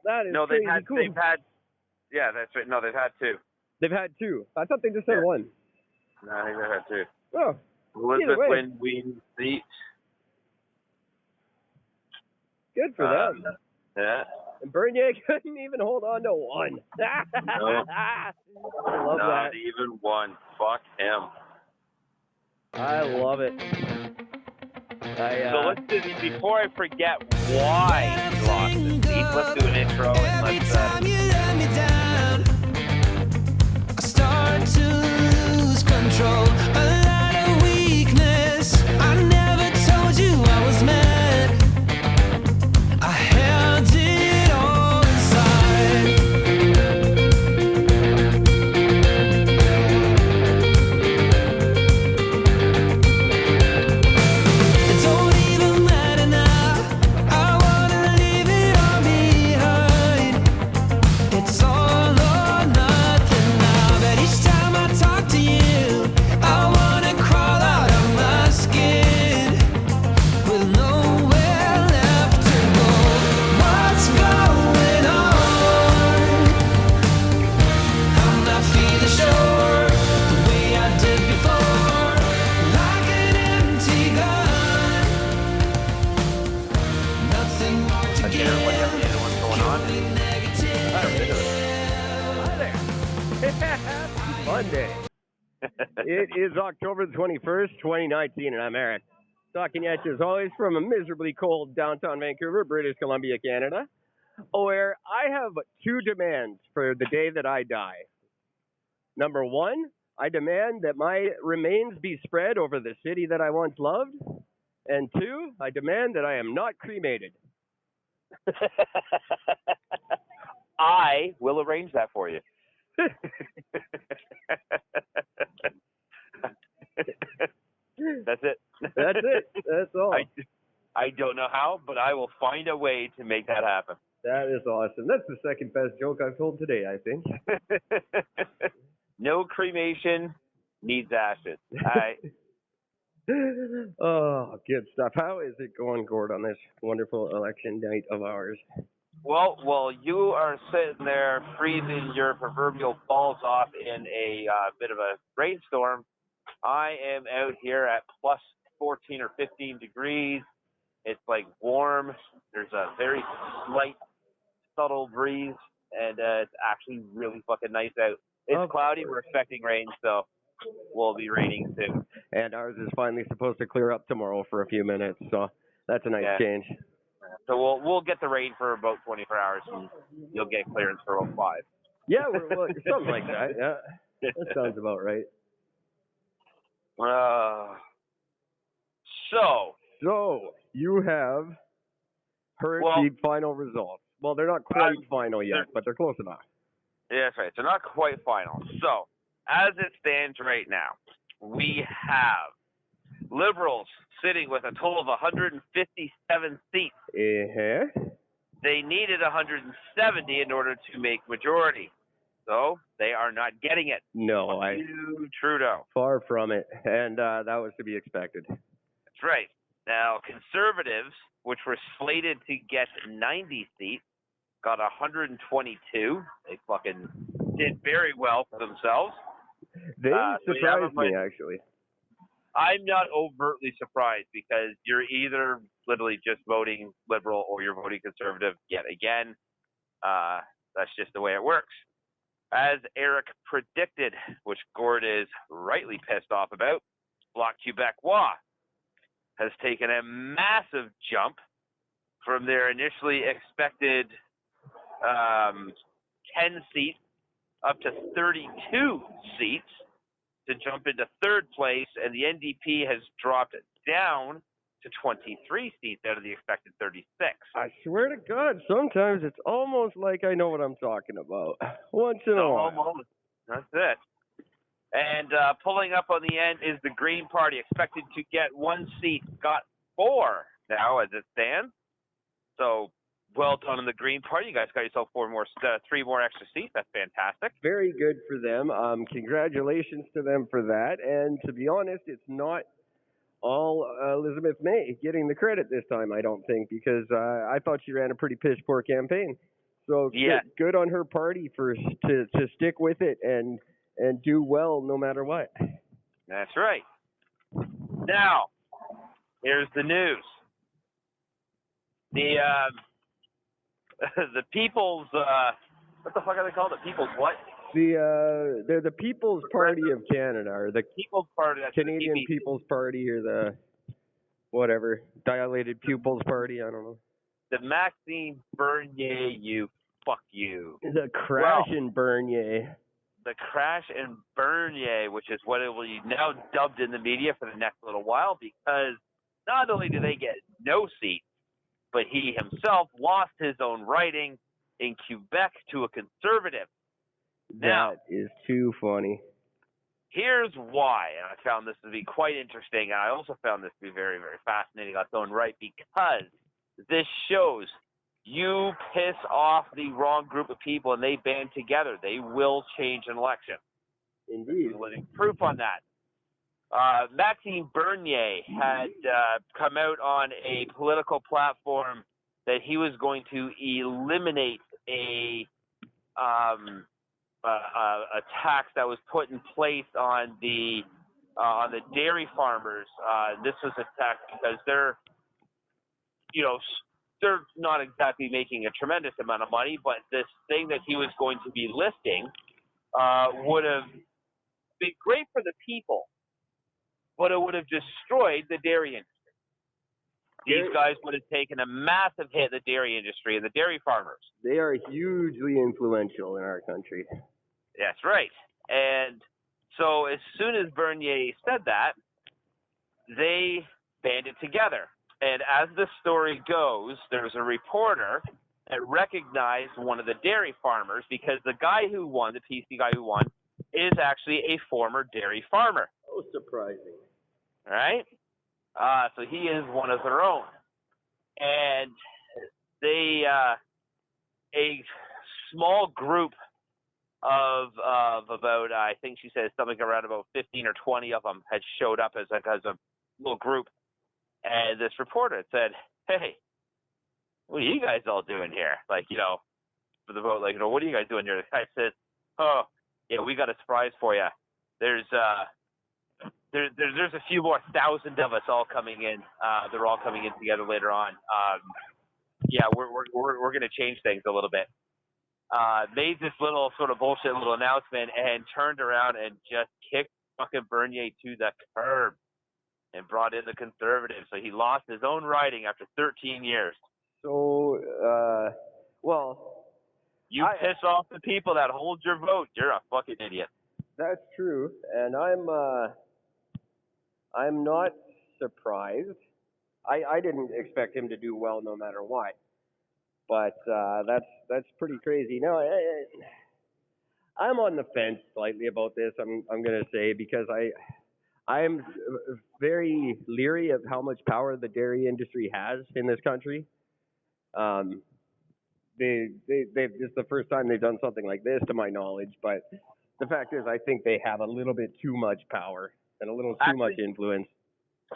That is No, crazy cool. yeah, that's right. No, they've had two. They've had two. I thought they just had Yeah. one. No, I think they've had two. Oh, either Elizabeth way, Wynn Ween seat. good for them. Yeah. And Bernier couldn't even hold on to one. No, I love not that. even one. Fuck him. I love it. So let's do this before I forget why he lost his seat. Let's do an intro and let's. I start to lose control. A lot of weakness. I never told you I was mad. I held it all inside. It don't even matter now. I wanna leave it all behind. It's all or nothing now. But each time I talk to you, I wanna crawl out of my skin with nowhere left to go. What's going on? I'm not feeling sure the way I did before. Like an empty gun. Nothing more to Okay, give. everybody understand what's going on? Happy Monday. It is October the 21st, 2019, and I'm Eric. Talking at you as always from a miserably cold downtown Vancouver, British Columbia, Canada, where I have two demands for the day that I die. Number one, I demand that my remains be spread over the city that I once loved. And two, I demand that I am not cremated. I will arrange that for you. That's it. That's it. That's all. I don't know how, but I will find a way to make that happen. That is awesome. That's the second best joke I've told today, I think. No cremation needs ashes. Oh, good stuff. How is it going, Gord, on this wonderful election night of ours? Well, you are sitting there freezing your proverbial balls off in a bit of a rainstorm. I am out here at plus 14 or 15 degrees. It's like warm. There's a very slight, subtle breeze, and it's actually really fucking nice out. It's cloudy. We're expecting rain, so we'll be raining soon. And ours is finally supposed to clear up tomorrow for a few minutes, so that's a nice change. So we'll get the rain for about 24 hours, and you'll get clearance for about 5. Yeah, something like that. Yeah, that sounds about right. So you have heard the final results. Well, they're not quite final yet, but they're close enough. Yeah, that's right. So not quite final. So as it stands right now, we have Liberals sitting with a total of 157 seats. They needed 170 in order to make majority. So they are not getting it. No, Trudeau. Far from it, and that was to be expected. That's right. Now, Conservatives, which were slated to get 90 seats, got 122. They fucking did very well for themselves. They surprised me, actually. I'm not overtly surprised because you're either literally just voting Liberal or you're voting Conservative yet again. That's just the way it works. As Eric predicted, which Gord is rightly pissed off about, Bloc Québécois has taken a massive jump from their initially expected 10 seats up to 32 seats to jump into third place, and the NDP has dropped down to 23 seats out of the expected 36. I swear to God, sometimes it's almost like I know what I'm talking about. Once in a while. Almost. That's it. And pulling up on the end is the Green Party, expected to get 1 seat, got 4 now as it stands. So well done in the Green Party. You guys got yourself 3 more extra seats. That's fantastic. Very good for them. Congratulations to them for that. And to be honest, it's not all Elizabeth May getting the credit this time, I don't think, because I thought she ran a pretty piss poor campaign. So Yeah. good on her party to stick with it and do well no matter what. That's right. Now, here's the news. The the People's what the fuck are they called? The People's what? They're the People's Party of Canada, or the People's Party. That's Canadian the People's Party, or the whatever dilated pupils party. I don't know. The Maxime Bernier, you fuck you. The Crash and Bernier. The Crash and Bernier, which is what it will be now dubbed in the media for the next little while, because not only do they get no seats, but he himself lost his own riding in Quebec to a conservative. Now, That is too funny. here's why, and I found this to be quite interesting, and I also found this to be very, very fascinating on its own right, because this shows you piss off the wrong group of people and they band together, they will change an election. Indeed. Living proof on that. Maxime Bernier had come out on a political platform that he was going to eliminate a tax that was put in place on the dairy farmers. This was a tax because they're not exactly making a tremendous amount of money, but this thing that he was going to be listing would have been great for the people, but it would have destroyed the dairy industry. These guys would have taken a massive hit, the dairy industry and the dairy farmers. They are hugely influential in our country. That's right. And so as soon as Bernier said that, they banded together. And as the story goes, there's a reporter that recognized one of the dairy farmers because the guy who won, the PC guy who won, is actually a former dairy farmer. Oh, surprising. All right? So he is one of their own. And they, a small group of about, I think she said something around about 15 or 20 of them had showed up as a little group. And this reporter had said, hey, what are you guys all doing here? Like, for the vote, like, what are you guys doing here? The guy says, oh, yeah, we got a surprise for you. There's a few more thousand of us all coming in. They're all coming in together later on. Yeah, we're going to change things a little bit. Made this little sort of bullshit little announcement and turned around and just kicked fucking Bernier to the curb and brought in the conservatives. So he lost his own riding after 13 years. So, you piss off the people that hold your vote. You're a fucking idiot. That's true, and I'm not surprised. I didn't expect him to do well no matter what, but that's pretty crazy. No, I'm on the fence slightly about this. I'm gonna say because I'm very leery of how much power the dairy industry has in this country. It's the first time they've done something like this, to my knowledge. But the fact is, I think they have a little bit too much power and a little too much influence.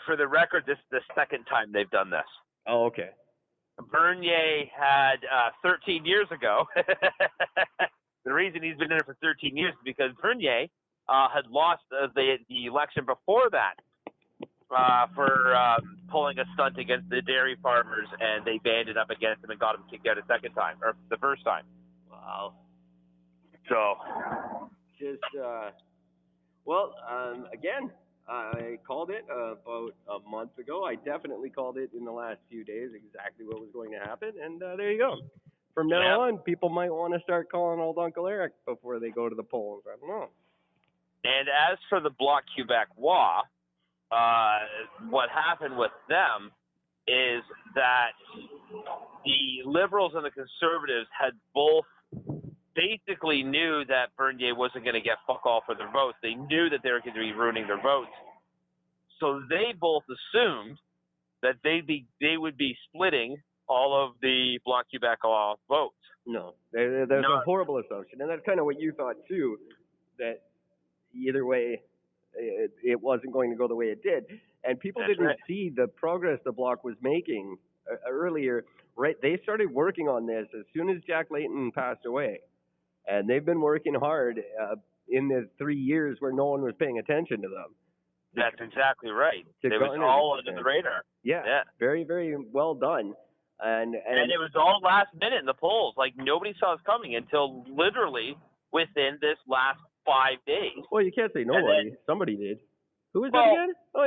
For the record, this is the second time they've done this. Oh, okay. Bernier had 13 years ago. The reason he's been in it for 13 years is because Bernier had lost the election before that for pulling a stunt against the dairy farmers, and they banded up against him and got him kicked out a second time, or the first time. Wow. So, just, again, I called it about a month ago. I definitely called it in the last few days exactly what was going to happen, and there you go. From now on, people might want to start calling old Uncle Eric before they go to the polls. I don't know. And as for the Bloc Québécois, what happened with them is that the Liberals and the Conservatives had both basically knew that Bernier wasn't going to get fuck all for their votes. They knew that they were going to be ruining their votes. So they both assumed that they would be splitting all of the Bloc Québécois votes. No, there's a horrible assumption, and that's kind of what you thought too, that either way it wasn't going to go the way it did. And people didn't see the progress the Bloc was making earlier right. They started working on this as soon as Jack Layton passed away, and they've been working hard in the 3 years where no one was paying attention to them. That's exactly right. To It was garner all this under the radar. Yeah. Very, very well done. And it was all last minute in the polls. Like, nobody saw us coming until literally within this last 5 days. Well, you can't say nobody. Somebody did. Who was that again? Oh,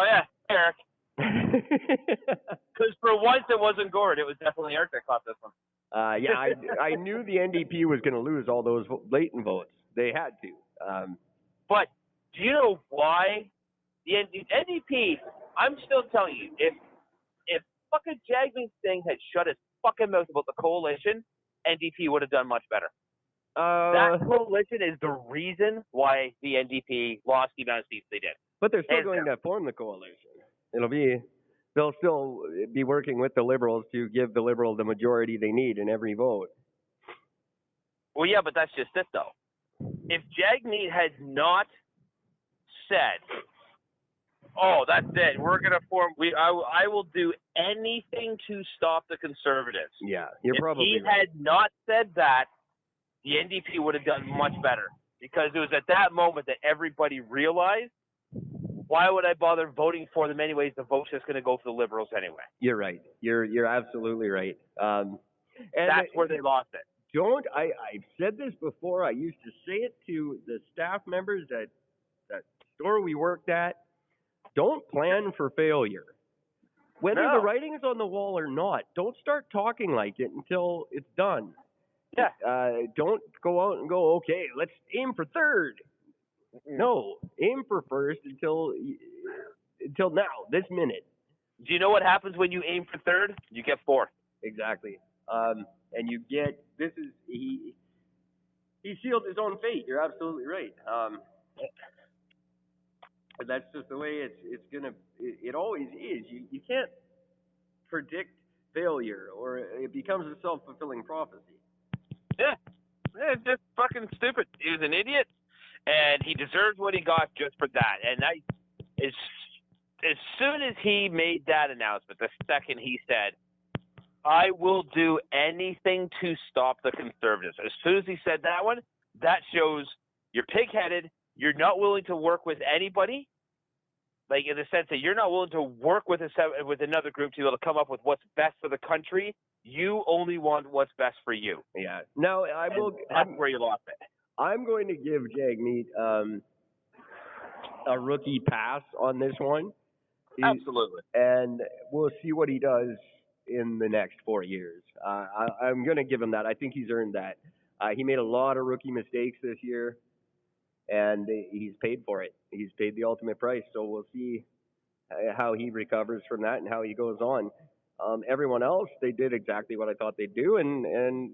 yeah, Eric. Because for once it wasn't Gord. It was definitely Eric that caught this one. I knew the NDP was going to lose all those latent votes. They had to. But do you know why? The NDP, I'm still telling you, if fucking Jagmeet Singh had shut his fucking mouth about the coalition, NDP would have done much better. That coalition is the reason why the NDP lost the amount of seats they did. But they're still going to form the coalition. They'll still be working with the Liberals to give the Liberals the majority they need in every vote. Well, yeah, but that's just it, though. If Jagmeet had not said, "Oh, that's it. We're going to form. I will do anything to stop the Conservatives." Yeah, you're probably right. If he had not said that, the NDP would have done much better, because it was at that moment that everybody realized, why would I bother voting for them anyways? The vote's just going to go for the Liberals anyway. You're right. You're absolutely right. And that's where they lost it. I've said this before. I used to say it to the staff members at that store we worked at. Don't plan for failure. Whether the writing's on the wall or not, don't start talking like it until it's done. Yeah. Don't go out and go, okay, let's aim for third. No, aim for first until now, this minute. Do you know what happens when you aim for third? You get fourth. Exactly. And you get, he sealed his own fate. You're absolutely right. That's just the way it always is. You can't predict failure, or it becomes a self-fulfilling prophecy. Yeah. It's just fucking stupid. He was an idiot, and he deserves what he got just for that. And as soon as he made that announcement, the second he said, "I will do anything to stop the Conservatives," as soon as he said that one, that shows you're pig-headed, you're not willing to work with anybody, like in the sense that you're not willing to work with another group to be able to come up with what's best for the country. You only want what's best for you. Yeah. Now, that's where you lost it. I'm going to give Jagmeet a rookie pass on this one. Absolutely. And we'll see what he does in the next 4 years. I'm going to give him that. I think he's earned that. He made a lot of rookie mistakes this year, and he's paid for it. He's paid the ultimate price. So we'll see how he recovers from that and how he goes on. Everyone else, they did exactly what I thought they'd do, and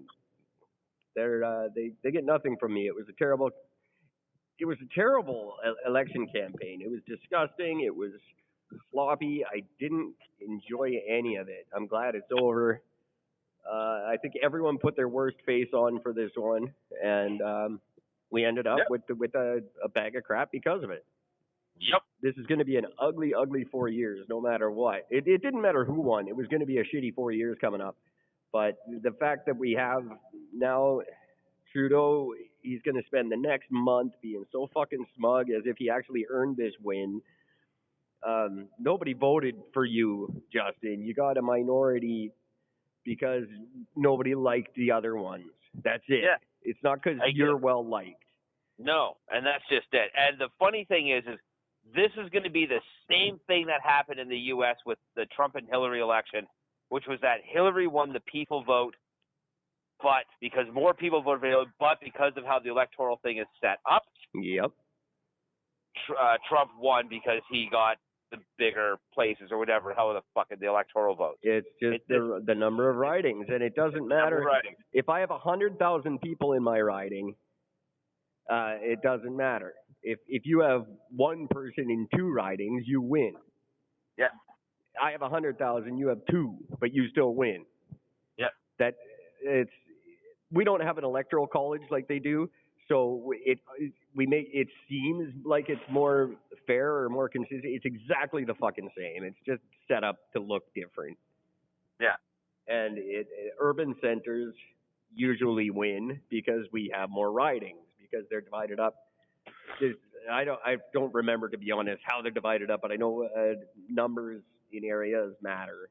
they get nothing from me. It was a terrible election campaign. It was disgusting. It was sloppy. I didn't enjoy any of it. I'm glad it's over. I think everyone put their worst face on for this one, and we ended up with a bag of crap because of it. Yep. This is going to be an ugly, ugly 4 years, no matter what. It didn't matter who won. It was going to be a shitty 4 years coming up. But the fact that we have now Trudeau, he's going to spend the next month being so fucking smug as if he actually earned this win. Nobody voted for you, Justin. You got a minority because nobody liked the other ones. That's it. Yeah. It's not because you're well liked. No, and that's just it. And the funny thing is this is going to be the same thing that happened in the U.S. with the Trump and Hillary election, which was that Hillary won the people vote, but because more people voted for Hillary, but because of how the electoral thing is set up, yep, Trump won because he got the bigger places or whatever, how the fucking the electoral vote. It's just the number of ridings, and it doesn't matter. If I have 100,000 people in my riding, it doesn't matter. If you have one person in 2 ridings, you win. Yeah. I have 100,000, you have 2, but you still win. Yeah. We don't have an electoral college like they do, so it seems like it's more fair or more consistent. It's exactly the fucking same. It's just set up to look different. Yeah. And urban centers usually win because we have more ridings because they're divided up. I don't remember, to be honest, how they're divided up, but I know numbers in areas matter.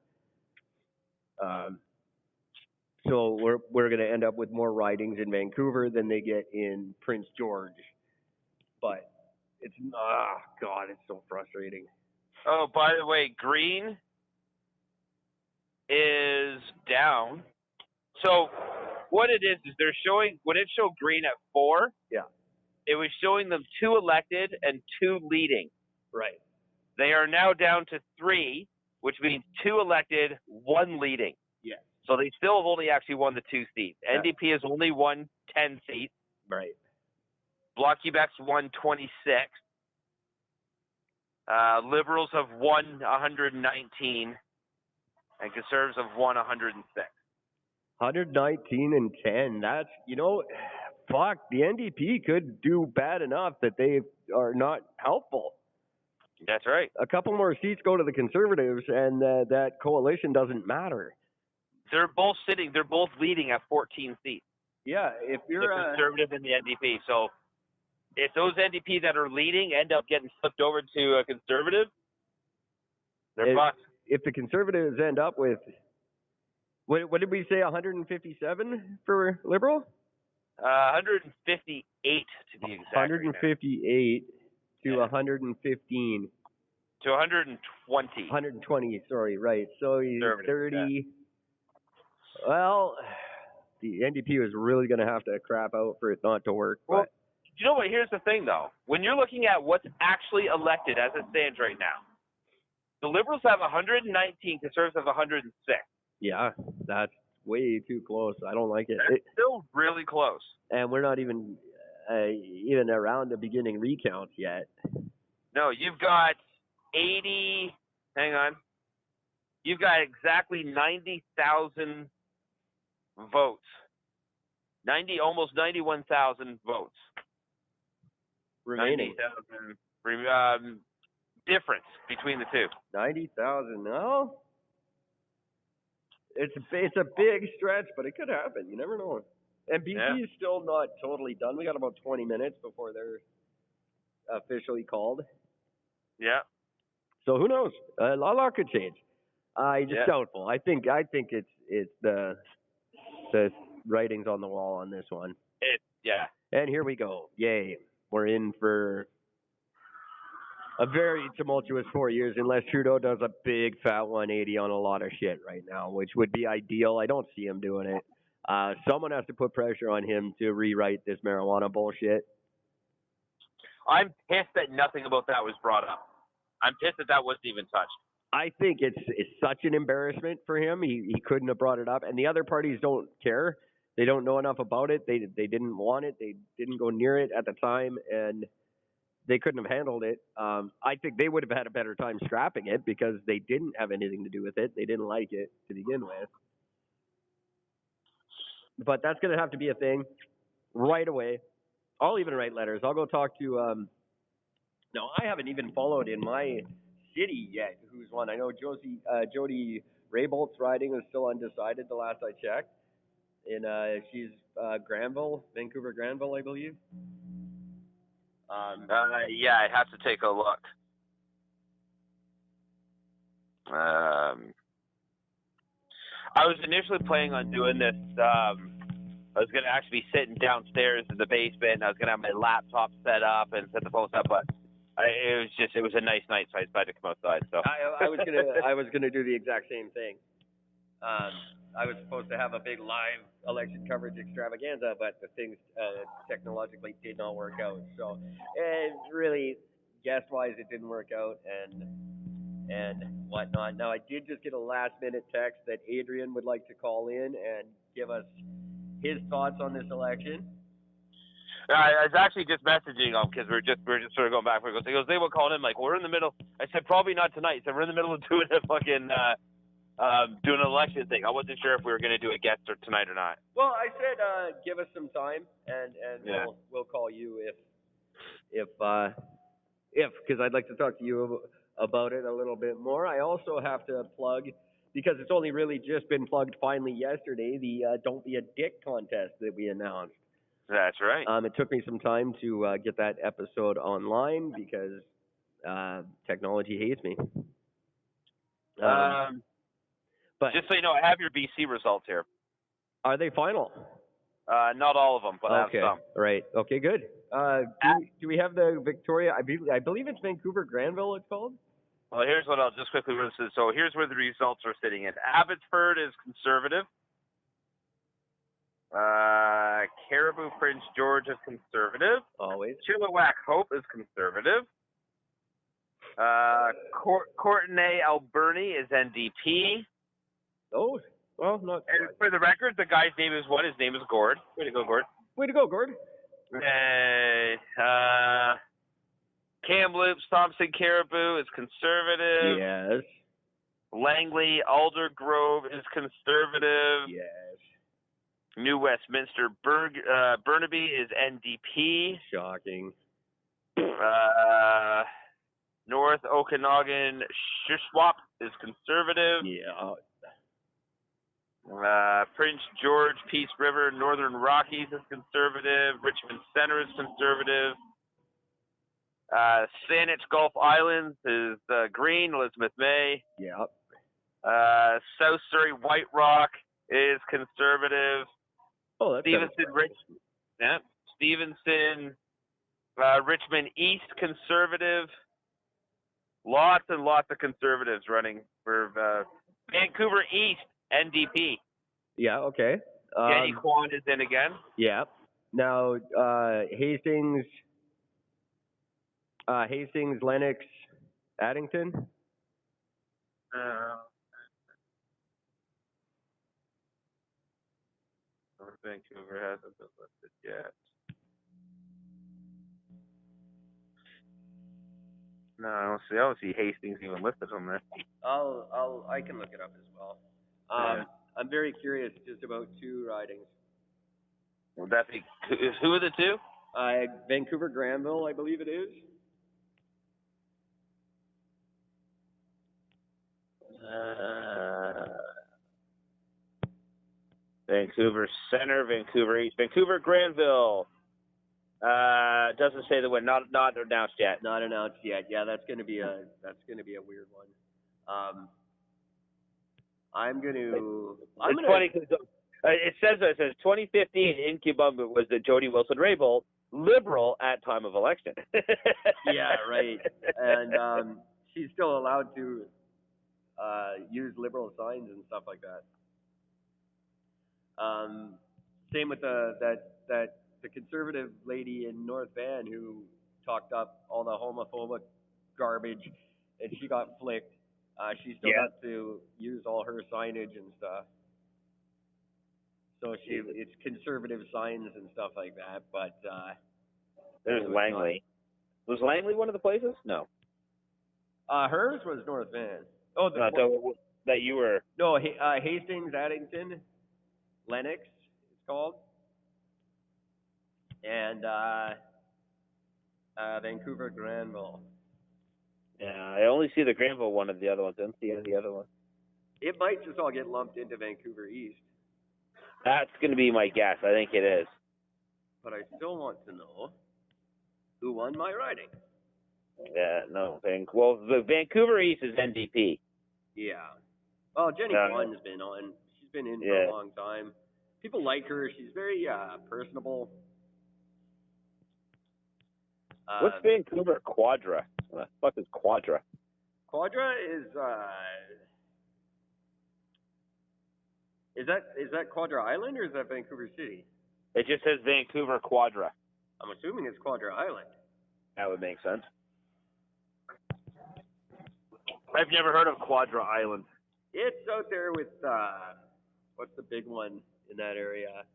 So we're going to end up with more ridings in Vancouver than they get in Prince George. But it's God, it's so frustrating. Oh, by the way, green is down. So what it is they're showing, when it showed green at 4, Yeah. it was showing them 2 elected and 2 leading. Right. They are now down to 3, which means 2 elected, 1 leading. Yeah. So they still have only actually won the 2 seats. Yeah. NDP has only won 10 seats. Right. Bloc Quebec's won 26. Liberals have won 119, and Conservatives have won 106. 119 and 10. That's, fuck, the NDP could do bad enough that they are not helpful. That's right. A couple more seats go to the Conservatives, and that coalition doesn't matter. They're both leading at 14 seats. Yeah, if you're the Conservative and the NDP. So if those NDP that are leading end up getting flipped over to a Conservative, they're fucked. If the Conservatives end up with, what did we say, 157 for Liberal? 158 to be exact. 158 to 115. To 120. 120, sorry, right. So he's 30. Yeah. Well, the NDP was really going to have to crap out for it not to work. Well, but you know what? Here's the thing, though. When you're looking at what's actually elected as it stands right now, the Liberals have 119, Conservatives have 106. Yeah, that's way too close. I don't like it. It's still really close. And we're not even around the beginning recounts yet. No, you've got 80. Hang on. You've got exactly 90,000 votes. Almost 91,000 votes. Remaining. 90,000 difference between the two. 90,000. No. It's a big stretch, but it could happen. You never know. And BC is still not totally done. We got about 20 minutes before they're officially called. Yeah. So who knows? A lot could change. Just doubtful. I think it's the writings on the wall on this one. And here we go. Yay. We're in for a very tumultuous 4 years unless Trudeau does a big fat 180 on a lot of shit right now, which would be ideal. I don't see him doing it. Someone has to put pressure on him to rewrite this marijuana bullshit. I'm pissed that nothing about that was brought up. I'm pissed that wasn't even touched. I think it's such an embarrassment for him. He couldn't have brought it up, and the other parties don't care. They don't know enough about it. They didn't want it. They didn't go near it at the time, and they couldn't have handled it. I think they would have had a better time scrapping it because they didn't have anything to do with it. They didn't like it to begin with. But that's going to have to be a thing right away. I'll even write letters. I'll go talk to no, I haven't even followed in my city yet who's won. I know Jody Raybolt's riding is still undecided the last I checked. And she's Granville, Vancouver Granville, I believe. Yeah, I'd have to take a look. I was initially planning on doing this. I was going to actually be sitting downstairs in the basement. And I was going to have my laptop set up and set the post up, but it was a nice night, so I decided to come outside. So I was gonna do the exact same thing. I was supposed to have a big live election coverage extravaganza, but the things technologically did not work out. So, and really, guest-wise, it didn't work out, and whatnot. Now, I did just get a last-minute text that Adrian would like to call in and give us his thoughts on this election. I was actually just messaging him because we're just sort of going back and forth. He goes, they will call in. Like, we're in the middle. I said, probably not tonight. He said, we're in the middle of doing a fucking doing an election thing. I wasn't sure if we were going to do a guest tonight or not. Well, I said give us some time, and we'll call you if because I'd like to talk to you about it a little bit more. I also have to plug because it's only really just been plugged finally yesterday, the Don't Be a Dick contest that we announced. That's right. It took me some time to get that episode online because technology hates me. But just so you know, I have your BC results here. Are they final? Not all of them, but I have some. Right. Okay, good. Do we have the Victoria? I believe it's Vancouver Granville. It's called. Well, here's what I'll just quickly list. So here's where the results are sitting at. Abbotsford is Conservative. Caribou Prince George is Conservative. Always. Chilliwack Hope is Conservative. Courtenay Alberni is NDP. Oh, well, not. And for the record, the guy's name is what? His name is Gord. Way to go, Gord. Way to go, Gord. Kamloops, Thompson Caribou is Conservative. Yes. Langley, Aldergrove is Conservative. Yes. New Westminster, Burnaby is NDP. Shocking. North Okanagan, Shuswap is Conservative. Yeah. Prince George, Peace River, Northern Rockies is Conservative. Richmond Center is Conservative. Saanich Gulf Islands is Green, Elizabeth May. Yeah. South Surrey, White Rock is Conservative. Oh, that's Stevenson, Richmond East Conservative. Lots and lots of Conservatives running for Vancouver East NDP. Yeah. Okay. Jenny Kwan is in again. Yeah. Now Hastings, Lennox, Addington. Vancouver hasn't been listed yet. No, I don't see Hastings even listed on there. I can look it up as well. I'm very curious just about two ridings. Well, that's who are the two? Vancouver Granville, I believe it is. Vancouver Center, Vancouver East, Vancouver Granville. Doesn't say the win. Not announced yet. Not announced yet. Yeah, that's gonna be a weird one. It's funny because it says 2015 Incubum was the Jody Wilson-Raybould Liberal at time of election. Yeah, right. And she's still allowed to use Liberal signs and stuff like that. Same with the Conservative lady in North Van who talked up all the homophobic garbage, and she got flicked. She still got to use all her signage and stuff. So it's conservative signs and stuff like that. But there's Langley. Was Langley one of the places? No. Hers was North Van. Oh, that you were. No, Hastings, Addington, Lennox, it's called, and Vancouver Granville. Yeah, I only see the Granville one of the other ones. I don't see any of the other ones. It might just all get lumped into Vancouver East. That's going to be my guess. I think it is. But I still want to know who won my riding. Yeah, no. Well, the Vancouver East is NDP. Yeah. Well, Jenny Kwan's been on. She's been in for a long time. People like her. She's very personable. What's Vancouver Quadra? What the fuck is Quadra? Quadra is that Quadra Island or is that Vancouver City? It just says Vancouver Quadra. I'm assuming it's Quadra Island. That would make sense. I've never heard of Quadra Island. It's out there with what's the big one in that area?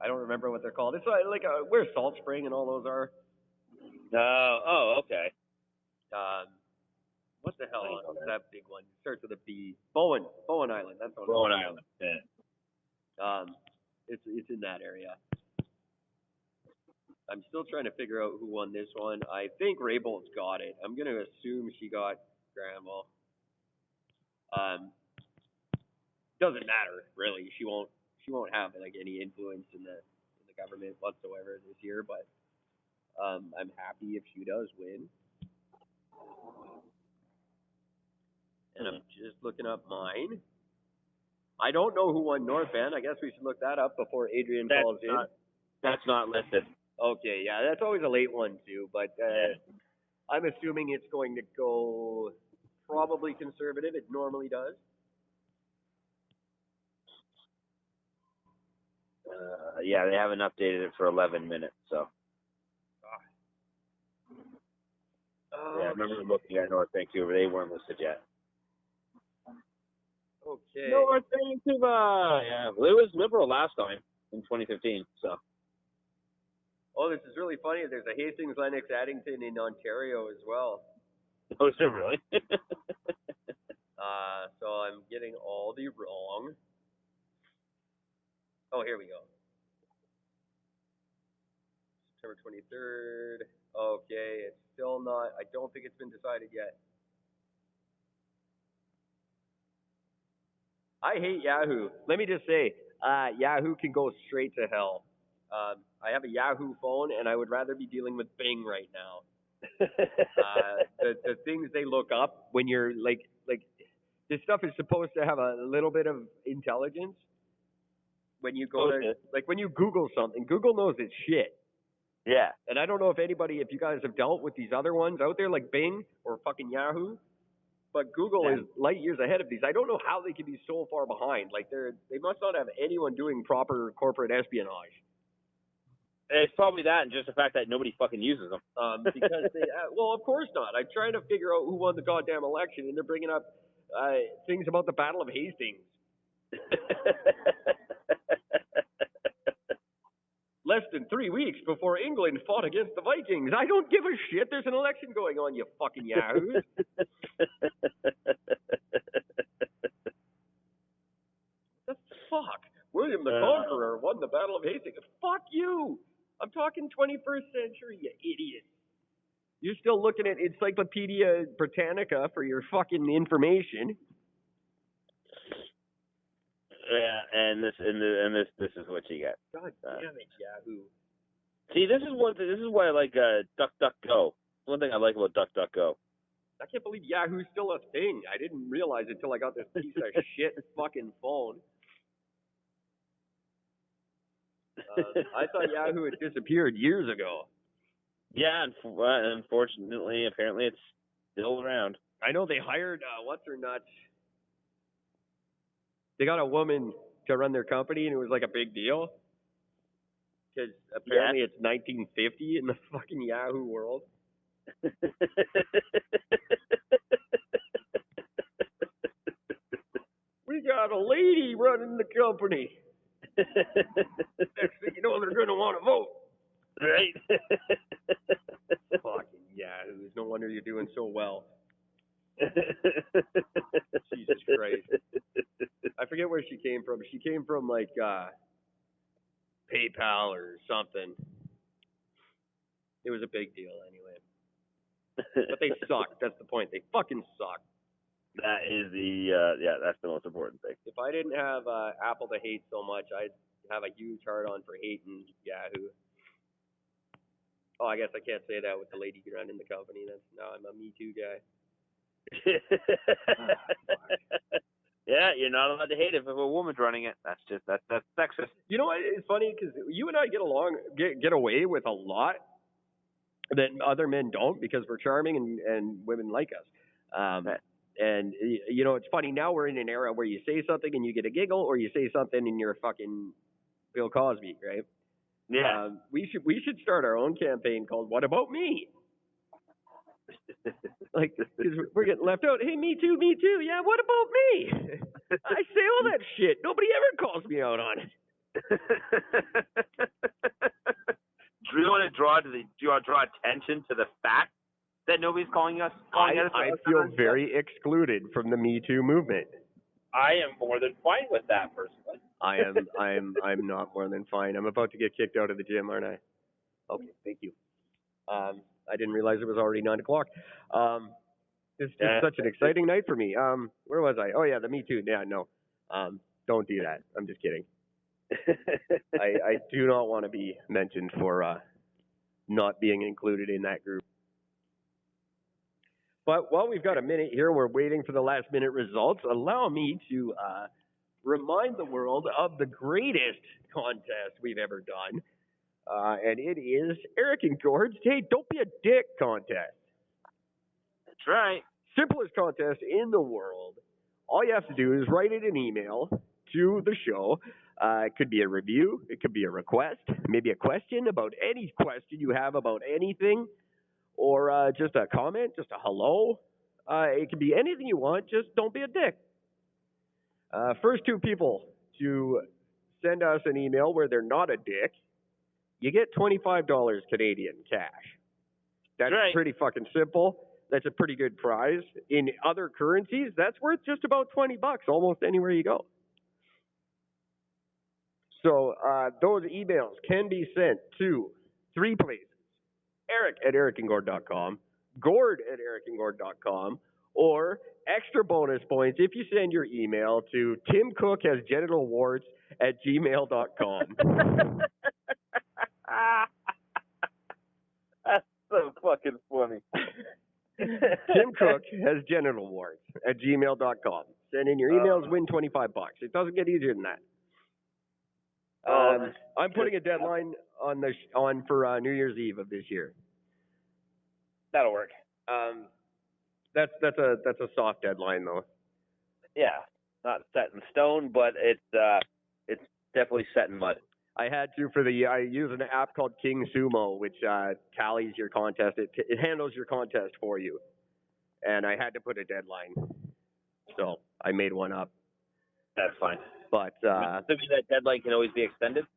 I don't remember what they're called. It's like where Salt Spring and all those are. Oh, okay. What the hell is that big one? It starts with a B. Bowen Island. That's what. Bowen Island. Yeah. It's in that area. I'm still trying to figure out who won this one. I think Rabel's got it. I'm gonna assume she got Grandma. Doesn't matter really. She won't have like any influence in the government whatsoever this year. But I'm happy if she does win. And I'm just looking up mine. I don't know who won North Van. I guess we should look that up before Adrian calls in. That's not listed. Okay, yeah, that's always a late one too. But I'm assuming it's going to go probably conservative. It normally does. Yeah, they haven't updated it for 11 minutes, so. Yeah, I remember looking at North Vancouver. They weren't listed yet. Okay. North Vancouver! Yeah, well, it was Liberal last time in 2015, so. Oh, this is really funny. There's a Hastings, Lennox, Addington in Ontario as well. Oh, is it really? So I'm getting Aldi wrong. Oh, here we go. September 23rd. Okay, it's still not. I don't think it's been decided yet. I hate Yahoo. Let me just say, Yahoo can go straight to hell. I have a Yahoo phone, and I would rather be dealing with Bing right now. The things they look up when you're like this stuff is supposed to have a little bit of intelligence. When you go there, like when you Google something, Google knows it's shit. Yeah. And I don't know if you guys have dealt with these other ones out there like Bing or fucking Yahoo, but Google is light years ahead of these. I don't know how they can be so far behind. Like they must not have anyone doing proper corporate espionage. It's probably that, and just the fact that nobody fucking uses them. Because they, well, of course not. I'm trying to figure out who won the goddamn election, and they're bringing up things about the Battle of Hastings. Less than 3 weeks before England fought against the Vikings. I don't give a shit. There's an election going on, you fucking yahoos. What the fuck? William the Conqueror won the Battle of Hastings. Fuck you. I'm talking 21st century, you idiot. You're still looking at Encyclopedia Britannica for your fucking information. Yeah, and this is what you get. God damn it, Yahoo. See, this is why I like DuckDuckGo. One thing I like about DuckDuckGo. I can't believe Yahoo's still a thing. I didn't realize it until I got this piece of shit fucking phone. I thought Yahoo had disappeared years ago. Yeah, unfortunately, apparently it's still around. I know they hired, what's her nuts? They got a woman to run their company, and it was like a big deal. Because apparently it's 1950 in the fucking Yahoo world. We got a lady running the company. Next thing you know, they're going to want to vote. Right? Fucking Yahoos. No wonder you're doing so well. Jesus Christ. I forget where she came from. She came from like PayPal or something. It was a big deal anyway. But they suck. That's the point. They fucking suck. That is that's the most important thing. If I didn't have Apple to hate so much, I'd have a huge hard on for hating Yahoo. Oh, I guess I can't say that with the lady running the company. I'm a Me Too guy. Yeah, you're not allowed to hate it if a woman's running it. That's sexist. You know what? It's funny because you and I get away with a lot that other men don't because we're charming and women like us. And you know, it's funny now we're in an era where you say something and you get a giggle, or you say something and you're a fucking Bill Cosby, right? Yeah. We should start our own campaign called "What About Me?" Like, because we're getting left out. Hey, me too. Yeah, what about me? I say all that shit. Nobody ever calls me out on it. Do you want to draw attention to the fact that nobody's calling us? I feel very excluded from the Me Too movement. I am more than fine with that, personally. I'm not more than fine. I'm about to get kicked out of the gym, aren't I? Okay, thank you. I didn't realize it was already 9 o'clock. It's just such an exciting night for me. Where was I? Oh yeah, the Me Too. Yeah, no. Don't do that. I'm just kidding. I do not want to be mentioned for not being included in that group. But while we've got a minute here, we're waiting for the last minute results. Allow me to remind the world of the greatest contest we've ever done. And it is Eric and Gord's Hey, Don't Be a Dick contest. That's right. Simplest contest in the world. All you have to do is write it an email to the show. It could be a review. It could be a request. Maybe a question about any question you have about anything. Or just a comment, just a hello. It could be anything you want. Just don't be a dick. First two people to send us an email where they're not a dick, you get $25 Canadian cash. That's right. Pretty fucking simple. That's a pretty good prize. In other currencies, that's worth just about $20 almost anywhere you go. So those emails can be sent to 3 places. Eric@ericandgord.com, Gord@ericandgord.com, or extra bonus points if you send your email to timcookhasgenitalwarts@gmail.com. That's so fucking funny. timcookhasgenitalwarts@gmail.com. Send in your emails, win $25. It doesn't get easier than that. I'm putting a deadline on for New Year's Eve of this year. That'll work. That's a soft deadline though. Yeah, not set in stone, but it's definitely set in mud. I had to I use an app called King Sumo, which tallies your contest. It handles your contest for you, and I had to put a deadline, so I made one up. That's fine. But that deadline can always be extended.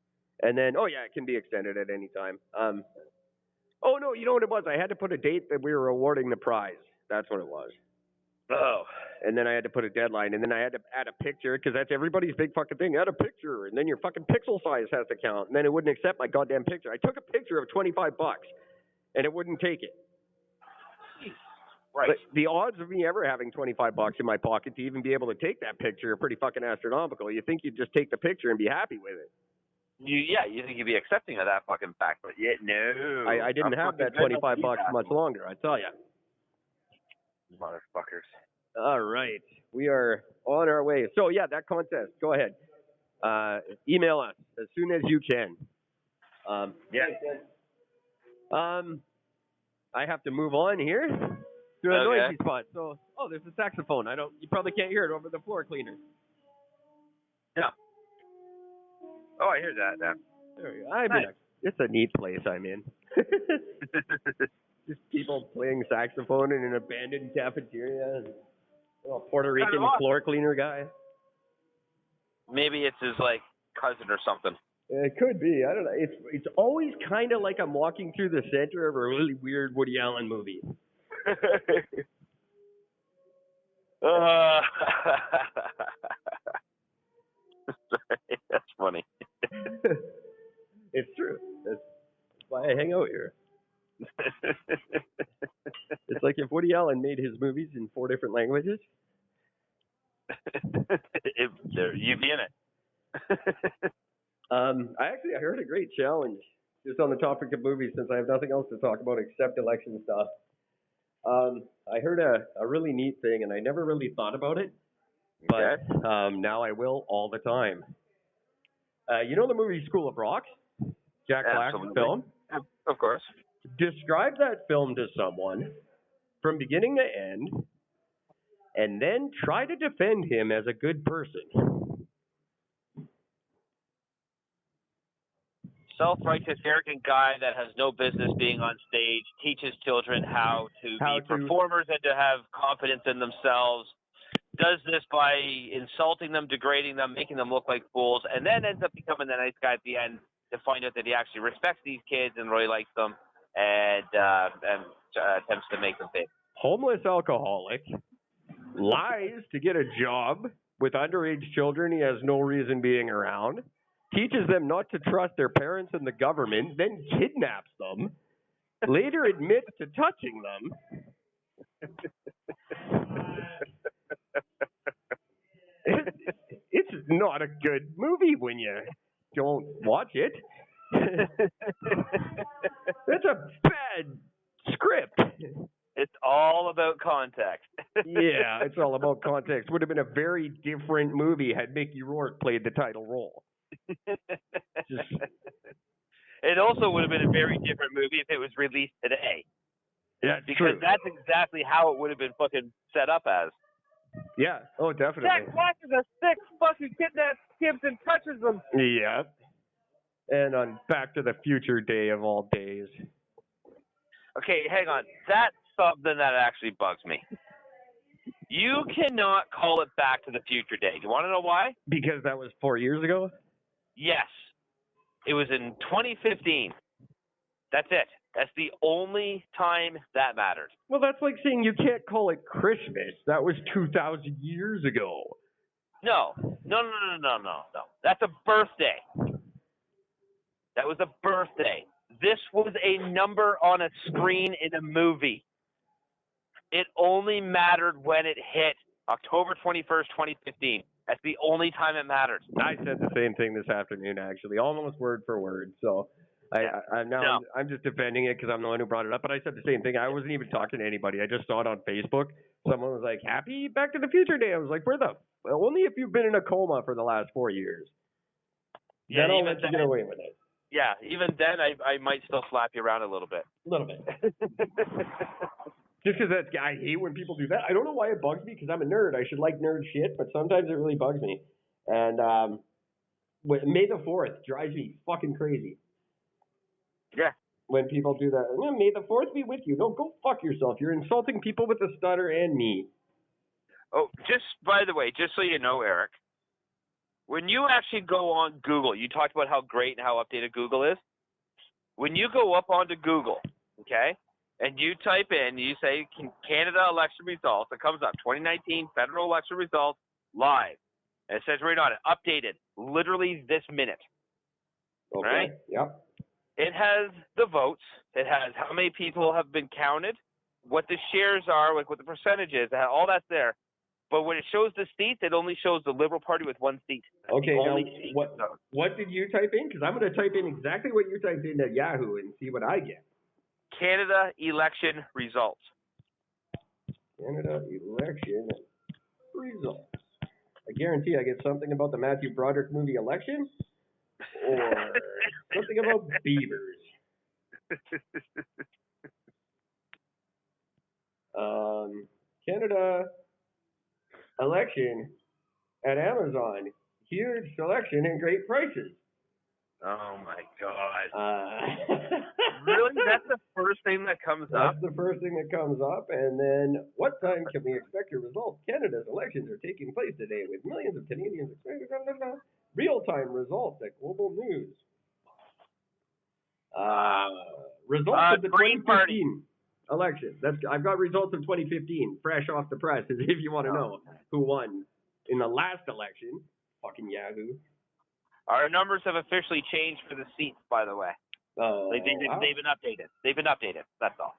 And then, it can be extended at any time. Oh no, you know what it was? I had to put a date that we were awarding the prize. That's what it was. Oh. And then I had to put a deadline, and then I had to add a picture, because that's everybody's big fucking thing. Add a picture, and then your fucking pixel size has to count, and then it wouldn't accept my goddamn picture. I took a picture of $25, and it wouldn't take it. Right. But the odds of me ever having $25 in my pocket to even be able to take that picture are pretty fucking astronomical. You think you'd just take the picture and be happy with it. You think you'd be accepting of that fucking fact, but yet no. I didn't have that $25 much longer, I tell you. Motherfuckers. All right. We are on our way. So, that contest. Go ahead. Email us as soon as you can. I have to move on here to a noisy spot. So, there's a saxophone. You probably can't hear it over the floor cleaner. Yeah. Oh, I hear that now. There we go. It's a neat place I'm in. Just people playing saxophone in an abandoned cafeteria. And a Puerto Rican floor cleaner guy. Maybe it's his cousin or something. It could be. I don't know. It's always kind of like I'm walking through the center of a really weird Woody Allen movie. That's funny. It's true. That's why I hang out here. It's like if Woody Allen made his movies in 4 different languages. You'd be in it. I heard a great challenge just on the topic of movies, since I have nothing else to talk about except election stuff. I heard a really neat thing, and I never really thought about it, but now I will all the time. You know the movie School of Rock? Jack Black's film? Of course. Describe that film to someone from beginning to end, and then try to defend him as a good person. Self-righteous, arrogant guy that has no business being on stage, teaches children how to be performers and to have confidence in themselves, does this by insulting them, degrading them, making them look like fools, and then ends up becoming the nice guy at the end to find out that he actually respects these kids and really likes them, and attempts to make them pay. Homeless alcoholic, lies to get a job with underage children he has no reason being around, teaches them not to trust their parents and the government, then kidnaps them, later admits to touching them. It's not a good movie when you don't watch it. That's a bad script. It's all about context. Yeah, it's all about context. Would have been a very different movie had Mickey Rourke played the title role. Just, it also would have been a very different movie if it was released today. yeah, because true. that's exactly how it would have been fucking set up as. Yeah, oh, definitely. Jack Black is a sick fucking kidnaps kids and touches them. Yeah. And on Back to the Future Day of all days. Okay, hang on. That's something that actually bugs me. You cannot call it Back to the Future Day. Do you want to know why? Because that was 4 years ago? Yes. It was in 2015. That's it. That's the only time that matters. Well, that's like saying you can't call it Christmas. That was 2,000 years ago. No. That's a birthday. That was a birthday. This was a number on a screen in a movie. It only mattered when it hit October 21st, 2015. That's the only time it mattered. I said the same thing this afternoon, actually, almost word for word. So I'm just defending it because I'm the one who brought it up. But I said the same thing. I wasn't even talking to anybody. I just saw it on Facebook. Someone was like, "Happy Back to the Future Day." I was like, "Where the? Well, only if you've been in a coma for the last 4 years. Yeah, then I'll let you get away with it." Yeah, even then I might still slap you around a little bit. A little bit. Just because I hate when people do that. I don't know why it bugs me because I'm a nerd. I should like nerd shit, but sometimes it really bugs me. And May the 4th drives me fucking crazy. Yeah. When people do that. May the 4th be with you. No, go fuck yourself. You're insulting people with a stutter and me. Oh, just by the way, just so you know, Eric, when you actually go on Google, you talked about how great and how updated Google is. When you go up onto Google, okay, and you type in, you say Canada election results, it comes up 2019 federal election results live. And it says right on it, updated, literally this minute. Okay. Right? Yep. It has the votes. It has how many people have been counted, what the shares are, like what the percentage is, all that's there. But when it shows the seats, it only shows the Liberal Party with one seat. That's okay, now seat. what did you type in? Because I'm going to type in exactly what you typed in at Yahoo and see what I get. Canada election results. Canada election results. I guarantee I get something about the Matthew Broderick movie Election or something about beavers. Canada election at Amazon. Huge selection and great prices. Oh my God. Really? That's the first thing that comes up? That's the first thing that comes up. And then, what time can we expect your results? Canada's elections are taking place today with millions of Canadians expecting real-time results at Global News. Results of the 2015 election. I've got results of 2015, fresh off the press, if you want to know who won in the last election. Fucking Yahoo. Our numbers have officially changed for the seats, by the way. They've been updated. They've been updated. That's all.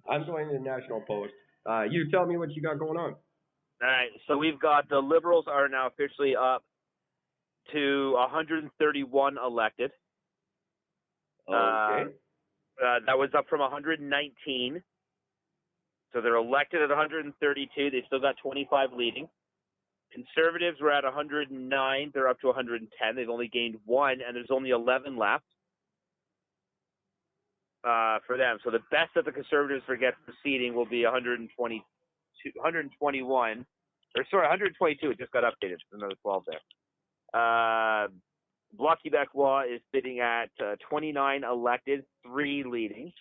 I'm going to the National Post. You tell me what you got going on. All right. So we've got the Liberals are now officially up to 131 elected. Okay. That was up from 119. So they're elected at 132. They still got 25 leading. Conservatives were at 109. They're up to 110. They've only gained one, and there's only 11 left for them. So the best that the Conservatives forget for seating will be 121. Or sorry, 122. It just got updated. Another 12 there. Bloc Québécois is sitting at 29 elected, 3 leading.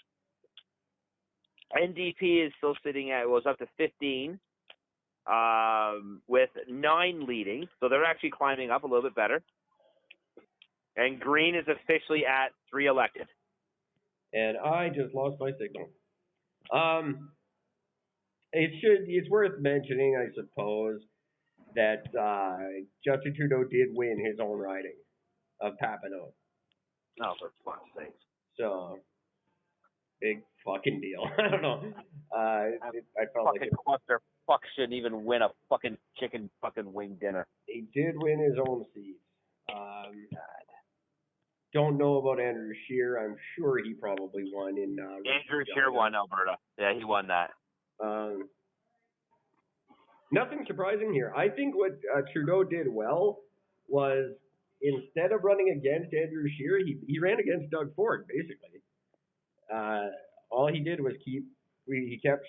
NDP is still sitting at, was up to 15. With 9 leading, so they're actually climbing up a little bit better. And Green is officially at 3 elected. And I just lost my signal. It's worth mentioning, I suppose, that Justin Trudeau did win his own riding. of Papineau. Oh, for fuck's sake. So, big fucking deal. I don't know. I felt like Fucking clusterfuck shouldn't even win a fucking chicken fucking wing dinner. he did win his own seat. Don't know about Andrew Scheer. I'm sure he probably won in. Andrew Scheer won Alberta. Yeah, he won that. Nothing surprising here. I think what Trudeau did well was instead of running against Andrew Scheer, he ran against Doug Ford, basically. All he did was he kept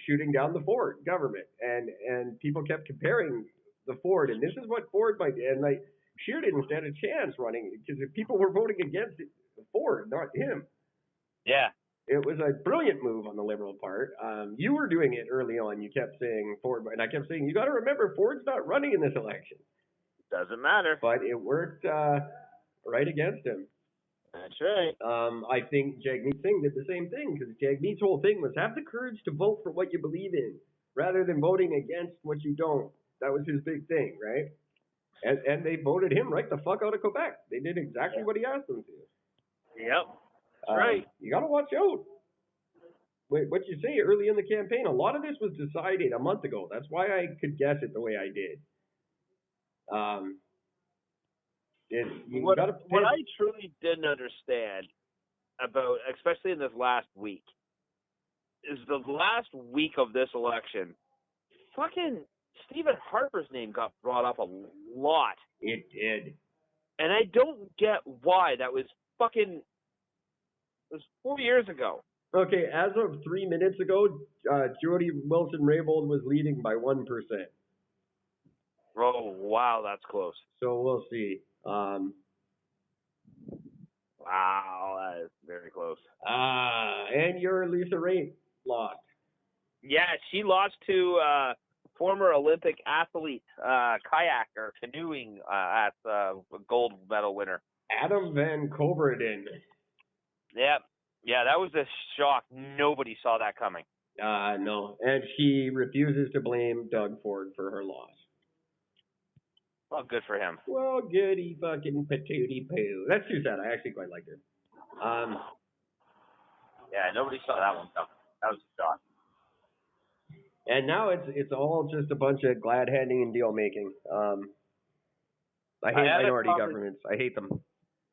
shooting down the Ford government, and people kept comparing the Ford, and this is what Ford might, and like Scheer didn't stand a chance running because if people were voting against Ford, not him. Yeah. It was a brilliant move on the Liberal part. You were doing it early on. You kept saying Ford, and I kept saying, you got to remember, Ford's not running in this election. Doesn't matter. But it worked right against him. That's right. I think Jagmeet Singh did the same thing, because Jagmeet's whole thing was have the courage to vote for what you believe in, rather than voting against what you don't. That was his big thing, right? And they voted him right the fuck out of Quebec. They did exactly what he asked them to. Yep. That's right. You got to watch out. What you say early in the campaign, a lot of this was decided a month ago. That's why I could guess it the way I did. What I truly didn't understand about, especially in this last week, is the last week of this election, fucking Stephen Harper's name got brought up a lot. It did. And I don't get why. That was fucking... It was 4 years ago. Okay, as of 3 minutes ago, Jody Wilson-Raybould was leading by 1%. Oh, wow, that's close. So we'll see. Wow, that is very close. And your Lisa Ray lost. Yeah, she lost to former Olympic athlete, kayaker, canoeing at gold medal winner. Adam Van Koverden. Yep. Yeah, that was a shock. Nobody saw that coming. No. And she refuses to blame Doug Ford for her loss. Well, good for him. Well, goody fucking patootie poo. That's too sad. I actually quite liked her. Yeah, nobody saw that one coming. That was a shock. And now it's all just a bunch of glad handing and deal making. I hate minority governments. I hate them.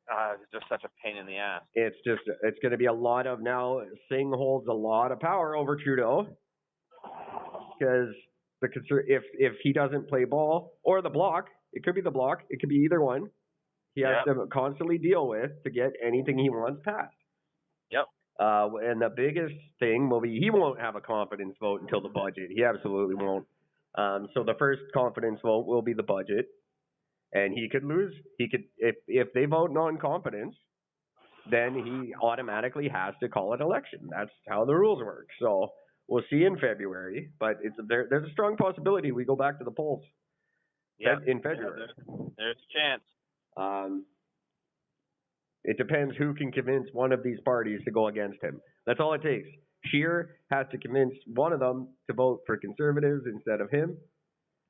It's just such a pain in the ass. It's going to be a lot of now. Singh holds a lot of power over Trudeau because if he doesn't play ball, or the Bloc, it could be the Bloc, it could be either one. He has to constantly deal with to get anything he wants passed. Yep. And the biggest thing will be he won't have a confidence vote until the budget. He absolutely won't. So the first confidence vote will be the budget. And he could lose. He could if they vote non-confidence, then he automatically has to call an election. That's how the rules work. So we'll see in February, but there's a strong possibility we go back to the polls. In February. There's a chance. It depends who can convince one of these parties to go against him. That's all it takes. Scheer has to convince one of them to vote for Conservatives instead of him.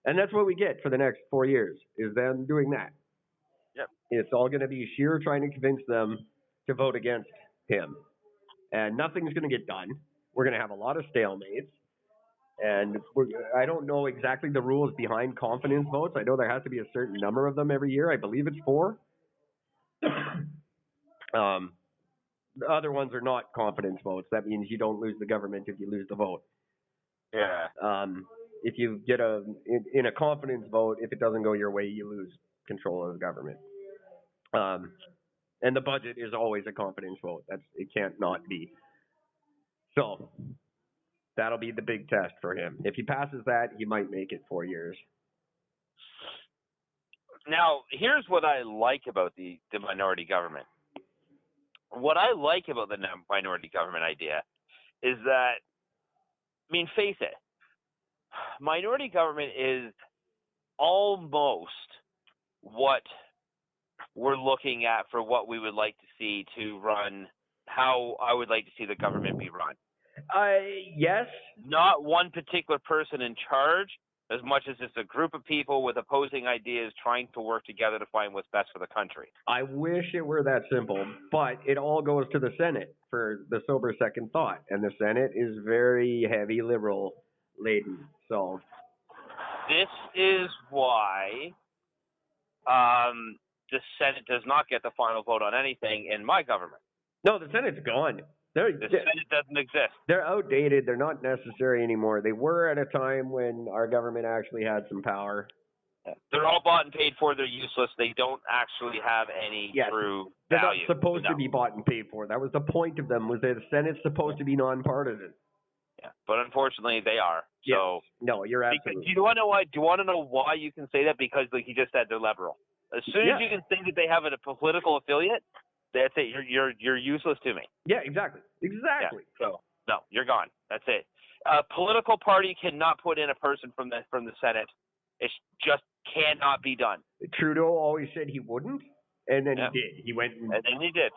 And that's what we get for the next 4 years, is them doing that. Yep. It's all going to be Scheer trying to convince them to vote against him. And nothing's going to get done. We're going to have a lot of stalemates. And I don't know exactly the rules behind confidence votes. I know there has to be a certain number of them every year. I believe it's 4. The other ones are not confidence votes. That means you don't lose the government if you lose the vote. Yeah. If you get in a confidence vote, if it doesn't go your way, you lose control of the government. And the budget is always a confidence vote. It can't not be. So that'll be the big test for him. If he passes that, he might make it 4 years. Now, here's what I like about the minority government. What I like about the minority government idea is that, I mean, face it, minority government is almost what we're looking at for what we would like to see to run, how I would like to see the government be run. Yes. Not one particular person in charge, as much as it's a group of people with opposing ideas trying to work together to find what's best for the country. I wish it were that simple, but it all goes to the Senate for the sober second thought, and the Senate is very heavy liberal laden. So this is why the Senate does not get the final vote on anything in my government. no, the Senate's gone. The Senate doesn't exist. They're outdated. They're not necessary anymore. They were at a time when our government actually had some power. They're all bought and paid for. They're useless. They don't actually have any true They're value. not supposed to be bought and paid for. That was the point of them. Was that the Senate's supposed to be nonpartisan? Yeah, but unfortunately, they are. Yes. So no, you're absolutely. Do you want to know why? Do you want to know why you can say that? Because, like you just said, they're liberal. As soon as you can say that they have a political affiliate, that's it. You're useless to me. Yeah, exactly. Exactly. Yeah. So no, you're gone. That's it. A political party cannot put in a person from the Senate. It just cannot be done. Trudeau always said he wouldn't, and then he did. He went and then he did.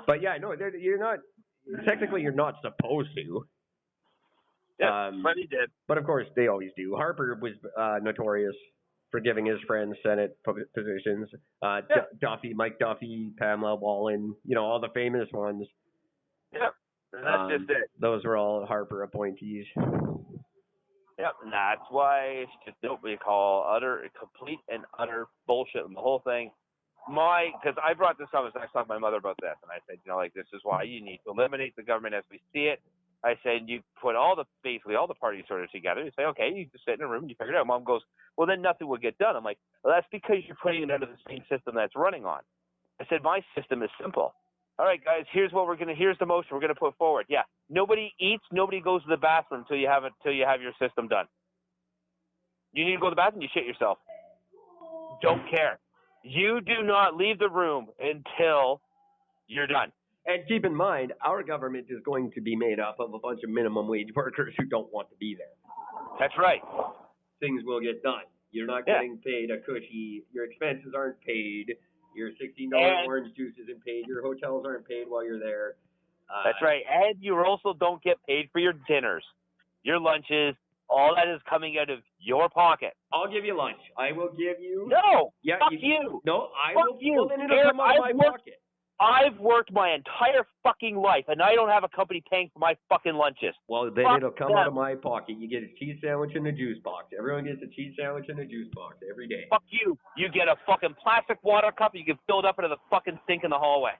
But yeah, no, you're not. Technically, you're not supposed to. Yeah, but he did. But of course, they always do. Harper was notorious for giving his friends Senate positions. Duffy, Mike Duffy, Pamela Wallin, all the famous ones. Yeah, that's just it. Those were all Harper appointees. Yep, and that's why it's just what we call complete and utter bullshit in the whole thing. Because I brought this up, I was talking to my mother about this, and I said, this is why you need to eliminate the government as we see it. I said, you put basically all the parties sort of together. You say, okay, you just sit in a room and you figure it out. Mom goes, well, then nothing will get done. I'm like, well, that's because you're putting it under the same system that's running on. I said, my system is simple. All right, guys, here's the motion we're going to put forward. Yeah, nobody eats, nobody goes to the bathroom until you have your system done. You need to go to the bathroom, you shit yourself. Don't care. You do not leave the room until you're done. And keep in mind, our government is going to be made up of a bunch of minimum wage workers who don't want to be there. That's right. Things will get done. You're not getting paid a cushy. Your expenses aren't paid. Your $16 orange juice isn't paid. Your hotels aren't paid while you're there. That's right. And you also don't get paid for your dinners, your lunches. All that is coming out of your pocket. I'll give you lunch. I will give you. No. Yeah. Fuck you. No, I fuck will. You. Well, then it'll come out of my pocket. I've worked my entire fucking life, and I don't have a company paying for my fucking lunches. Well, then it'll come out of my pocket. You get a cheese sandwich and a juice box. Everyone gets a cheese sandwich and a juice box every day. Fuck you. You get a fucking plastic water cup. You can fill it up into the fucking sink in the hallway.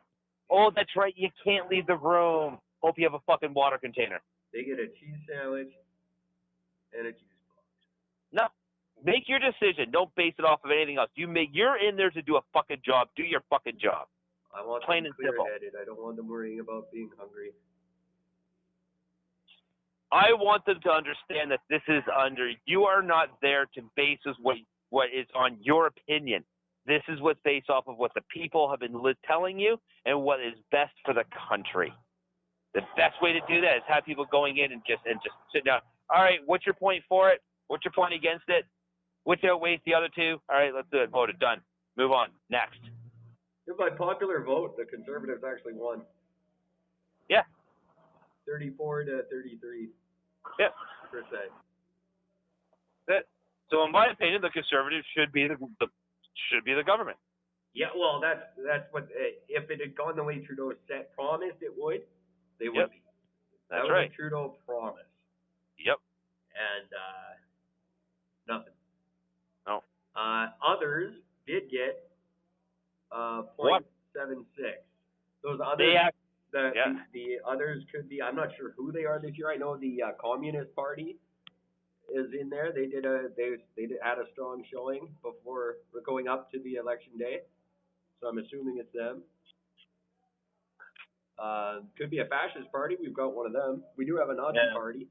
Oh, that's right. You can't leave the room. Hope you have a fucking water container. They get a cheese sandwich and a juice box. No. Make your decision. Don't base it off of anything else. You're in there to do a fucking job. Do your fucking job. I want plain them and simple. clear-headed. I don't want them worrying about being hungry. I want them to understand that this is you are not there to base what is on your opinion. This is what's based off of what the people have been telling you and what is best for the country. The best way to do that is have people going in and just sit down. All right, what's your point for it? What's your point against it? Which outweighs the other two? All right, let's do it. Voted. Done. Move on. Next. By popular vote, the Conservatives actually won. Yeah. 34 to 33. Yeah. %. So, in my opinion, the Conservatives should be the government. Yeah, well, that's what if it had gone the way Trudeau promised it would, they would be. That's that was right. a Trudeau promise. Yep. And nothing. No. Others did get 0.76. Those others, the others could be. I'm not sure who they are this year. I know the Communist Party is in there. They had a strong showing before we're going up to the election day, so I'm assuming it's them. Could be a fascist party. We've got one of them. We do have a Nazi party.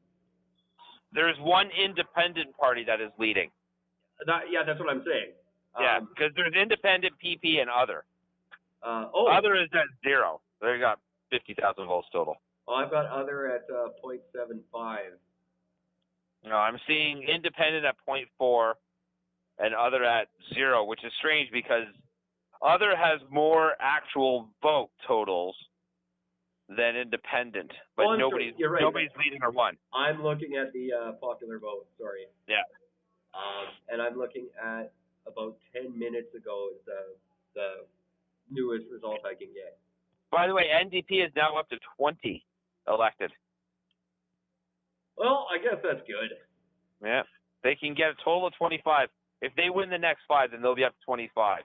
There's one independent party that is leading. That's what I'm saying. Because there's independent, PP, and other. Other is at 0. They got 50,000 votes total. Oh, I've got other at 0.75. No, I'm seeing independent at 0.4 and other at 0, which is strange because other has more actual vote totals than independent, but nobody's leading or won. I'm looking at the popular vote. Sorry. Yeah. And I'm looking at about 10 minutes ago is the newest result I can get. By the way, NDP is now up to 20 elected. Well, I guess that's good. Yeah. They can get a total of 25. If they win the next 5, then they'll be up to 25.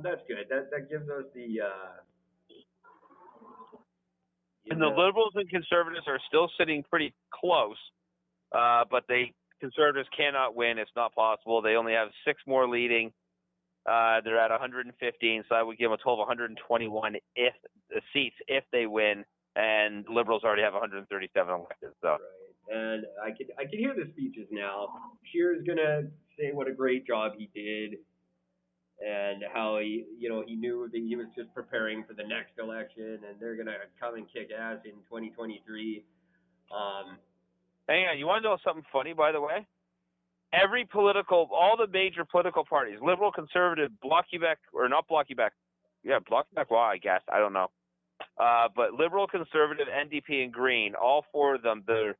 That's good. That gives us the. And the Liberals and Conservatives are still sitting pretty close, but Conservatives cannot win. It's not possible. They only have 6 more leading. They're at 115, so I would give them a total of 121 seats if they win. And Liberals already have 137 elected. So. Right. And I can hear the speeches now. Scheer's gonna say what a great job he did, and how he knew that he was just preparing for the next election, and they're gonna come and kick ass in 2023. Hang on, you want to know something funny, by the way? All the major political parties, Liberal, Conservative, Bloc Quebec, or not Bloc Quebec, Bloc Quebec, well, I guess, I don't know. But Liberal, Conservative, NDP, and Green, all 4 of them, the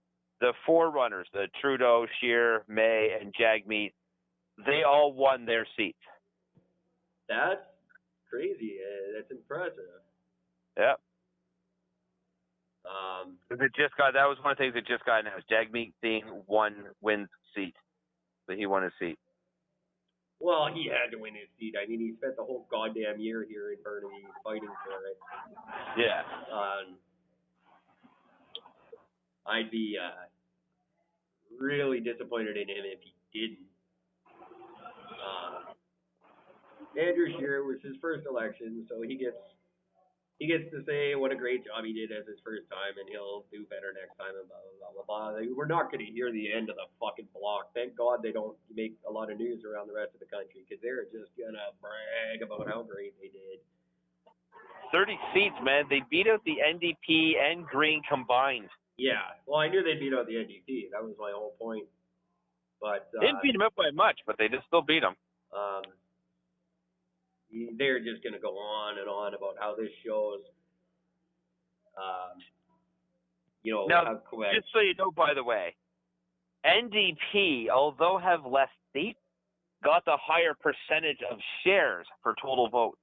forerunners, the Trudeau, Scheer, May, and Jagmeet, they all won their seats. That's crazy. That's impressive. Yeah. That was one of the things that just got announced. Jagmeet Singh wins seat. So he won his seat. Well, he had to win his seat. I mean, he spent the whole goddamn year here in Burnaby fighting for it. Yeah. I'd be really disappointed in him if he didn't. Andrew Scheer was his first election, so he gets to say what a great job he did as his first time, and he'll do better next time, and blah, blah, blah, blah, blah. We're not going to hear the end of the fucking block. Thank God they don't make a lot of news around the rest of the country, because they're just going to brag about how great they did. 30 seats, man. They beat out the NDP and Green combined. Yeah. Well, I knew they beat out the NDP. That was my whole point. But they didn't beat them up by much, but they just still beat them. They're just going to go on and on about how this shows, now, how Quebec. Just so you know, by the way, NDP, although have less seats, got the higher percentage of shares for total votes.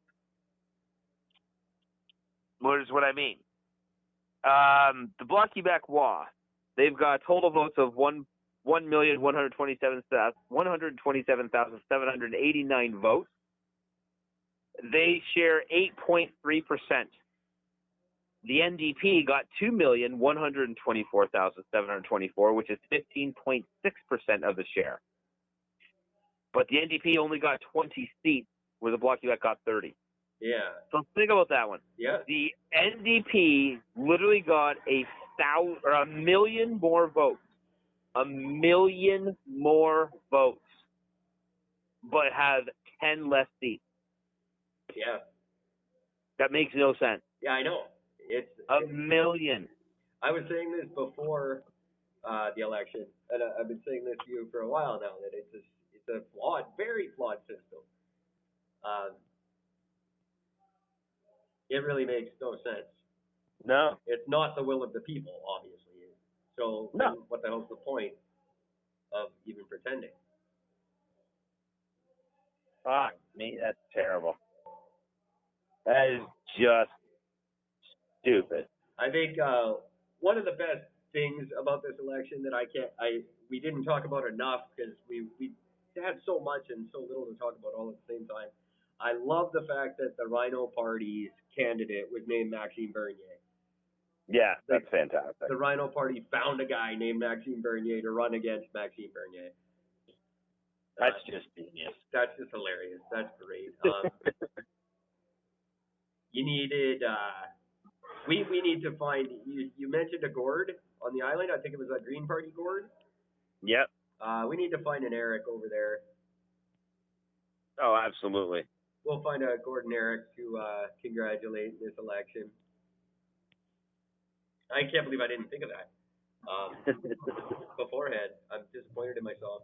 What is what I mean? The Bloc Québécois, they've got total votes of 1,127,789 votes. They share 8.3%. The NDP got 2,124,724, which is 15.6% of the share. But the NDP only got 20 seats, where the Bloc Québec got 30. Yeah. So think about that one. Yeah. The NDP literally got a million more votes. A million more votes, but have 10 less seats. Yeah. That makes no sense. Yeah, I know. It's a million. I was saying this before the election, and I've been saying this to you for a while now, that it's a flawed, very flawed system. It really makes no sense. No. It's not the will of the people, obviously. So no. What the hell's the point of even pretending? Fuck me, that's terrible. That is just stupid. I think one of the best things about this election that we didn't talk about enough, because we had so much and so little to talk about all at the same time. I love the fact that the Rhino Party's candidate was named Maxime Bernier. Yeah, that's fantastic. The Rhino Party found a guy named Maxime Bernier to run against Maxime Bernier. That's just genius. That's just hilarious. That's great. You needed, we need to find, you mentioned a Gord on the island. I think it was a Green Party Gord. Yep. We need to find an Eric over there. Oh, absolutely. We'll find a Gord and Eric to congratulate in this election. I can't believe I didn't think of that beforehand. I'm disappointed in myself.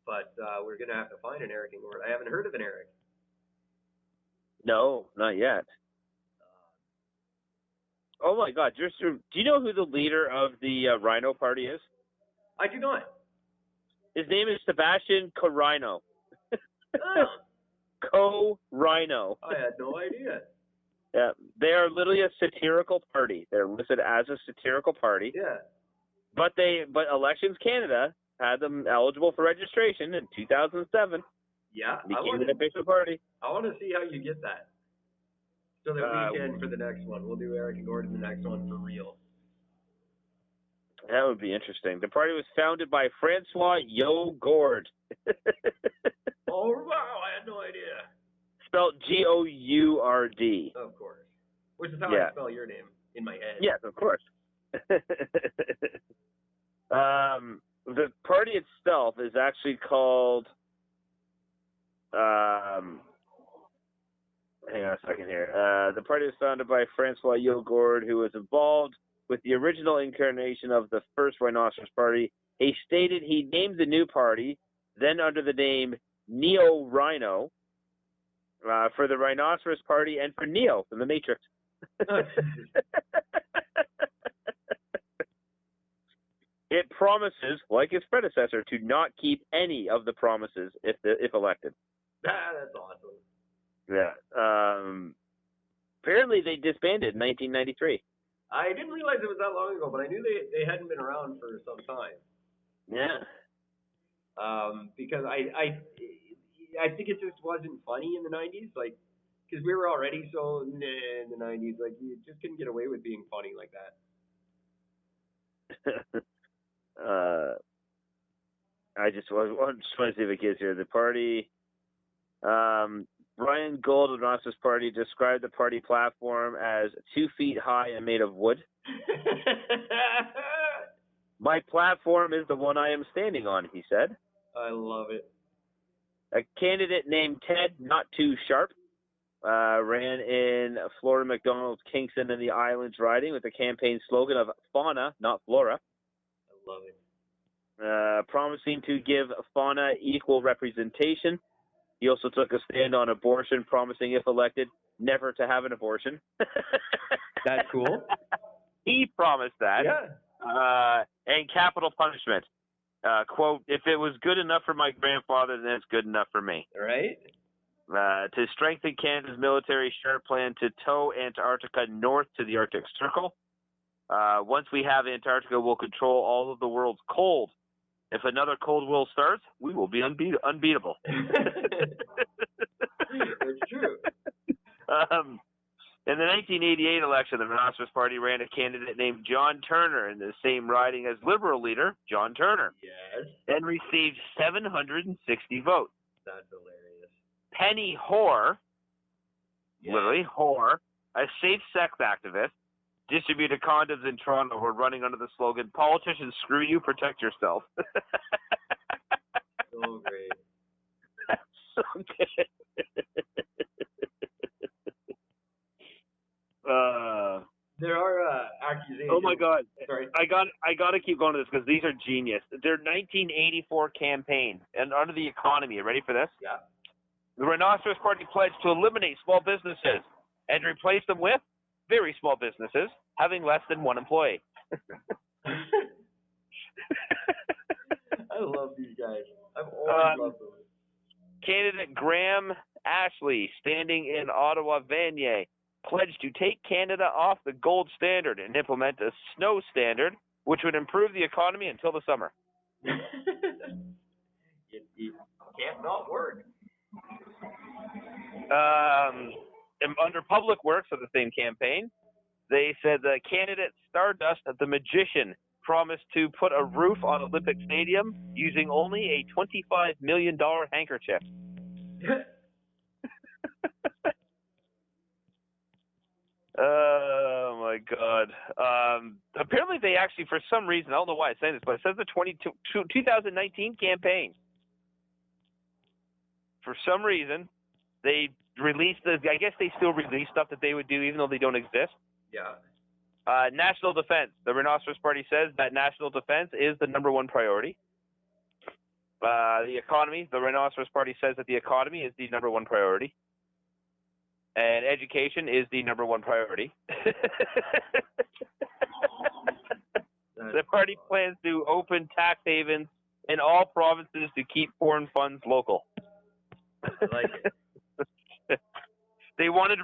But we're going to have to find an Eric and Gord. I haven't heard of an Eric. No, not yet. Oh my God! Do you know who the leader of the Rhino Party is? I do not. His name is Sebastian Corino. Oh, Co-Rhino. I had no idea. Yeah, they are literally a satirical party. They're listed as a satirical party. Yeah. But Elections Canada had them eligible for registration in 2007. Yeah. Became an official party. I want to see how you get that. So that we can, for the next one, we'll do Eric and Gord in the next one for real. That would be interesting. The party was founded by Francois Gord. Oh, wow. I had no idea. Spelled Gourd. Of course. Which is how I spell your name in my head. Yes, of course. The party itself is actually called. Hang on a second here. The party was founded by Francois Gord, who was involved with the original incarnation of the first Rhinoceros Party. He stated he named the new party, then under the name Neo Rhino, for the Rhinoceros Party and for Neo from the Matrix. It promises, like its predecessor, to not keep any of the promises if elected. That's awesome. Yeah. Apparently they disbanded in 1993. I didn't realize it was that long ago, but I knew they hadn't been around for some time. Yeah. Because I think it just wasn't funny in the 90s, like, because we were already so in the 90s, like, you just couldn't get away with being funny like that. I just want to see if it gets here. The party, Brian Gold of the Rhinoceros Party described the party platform as 2 feet high and made of wood. My platform is the one I am standing on, he said. I love it. A candidate named Ted Not Too Sharp ran in Florida McDonald's Kingston and the Islands riding with the campaign slogan of fauna, not flora. I love it. Promising to give fauna equal representation. He also took a stand on abortion, promising, if elected, never to have an abortion. That's cool. He promised that. Yeah. And capital punishment. Quote, if it was good enough for my grandfather, then it's good enough for me. Right? To strengthen Canada's military, Sharp plan to tow Antarctica north to the Arctic Circle. Once we have Antarctica, we'll control all of the world's cold. If another Cold War starts, we will be unbeatable. It's true. In the 1988 election, the Rhinoceros Party ran a candidate named John Turner in the same riding as Liberal leader John Turner. Yes. And received 760 votes. That's hilarious. Penny Hoare, literally Hoare, a safe sex activist, distributed condoms in Toronto who were running under the slogan, politicians, screw you, protect yourself. So great. So good. There are accusations. Oh my God! Sorry. I got to keep going to this because these are genius. Their 1984 campaign and under the economy. You ready for this? Yeah. The Rhinoceros Party pledged to eliminate small businesses and replace them with very small businesses having less than one employee. I love these guys. I've always loved them. Candidate Graham Ashley, standing in Ottawa, Vanier, pledged to take Canada off the gold standard and implement a snow standard, which would improve the economy until the summer. It can't not work. Under Public Works of the same campaign, they said the candidate Stardust, the magician, promised to put a roof on Olympic Stadium using only a $25 million handkerchief. Oh my God. Apparently they actually, for some reason, I don't know why I'm saying this, but it says the 2019 campaign. For some reason, they released I guess they still release stuff that they would do even though they don't exist. Yeah. National defense. The Rhinoceros Party says that national defense is the number one priority. The economy. The Rhinoceros Party says that the economy is the number one priority. And education is the number one priority. That's The party plans to open tax havens in all provinces to keep foreign funds local. I like it. They wanted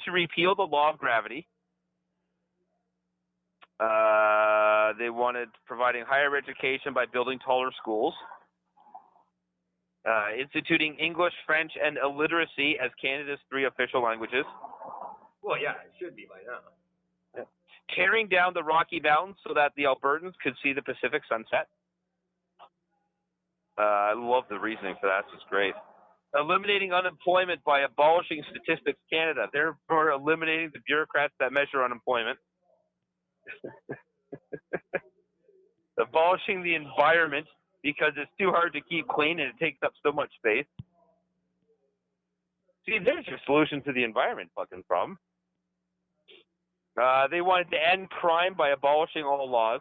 to repeal the law of gravity. They wanted providing higher education by building taller schools. Instituting English, French, and illiteracy as Canada's 3 official languages. Well, yeah, it should be by now. Yeah. Tearing down the Rocky Mountains so that the Albertans could see the Pacific sunset. I love the reasoning for that. It's great. Eliminating unemployment by abolishing Statistics Canada, therefore eliminating the bureaucrats that measure unemployment. Abolishing the environment because it's too hard to keep clean and it takes up so much space. See, there's your solution to the environment fucking problem. They wanted to end crime by abolishing all laws.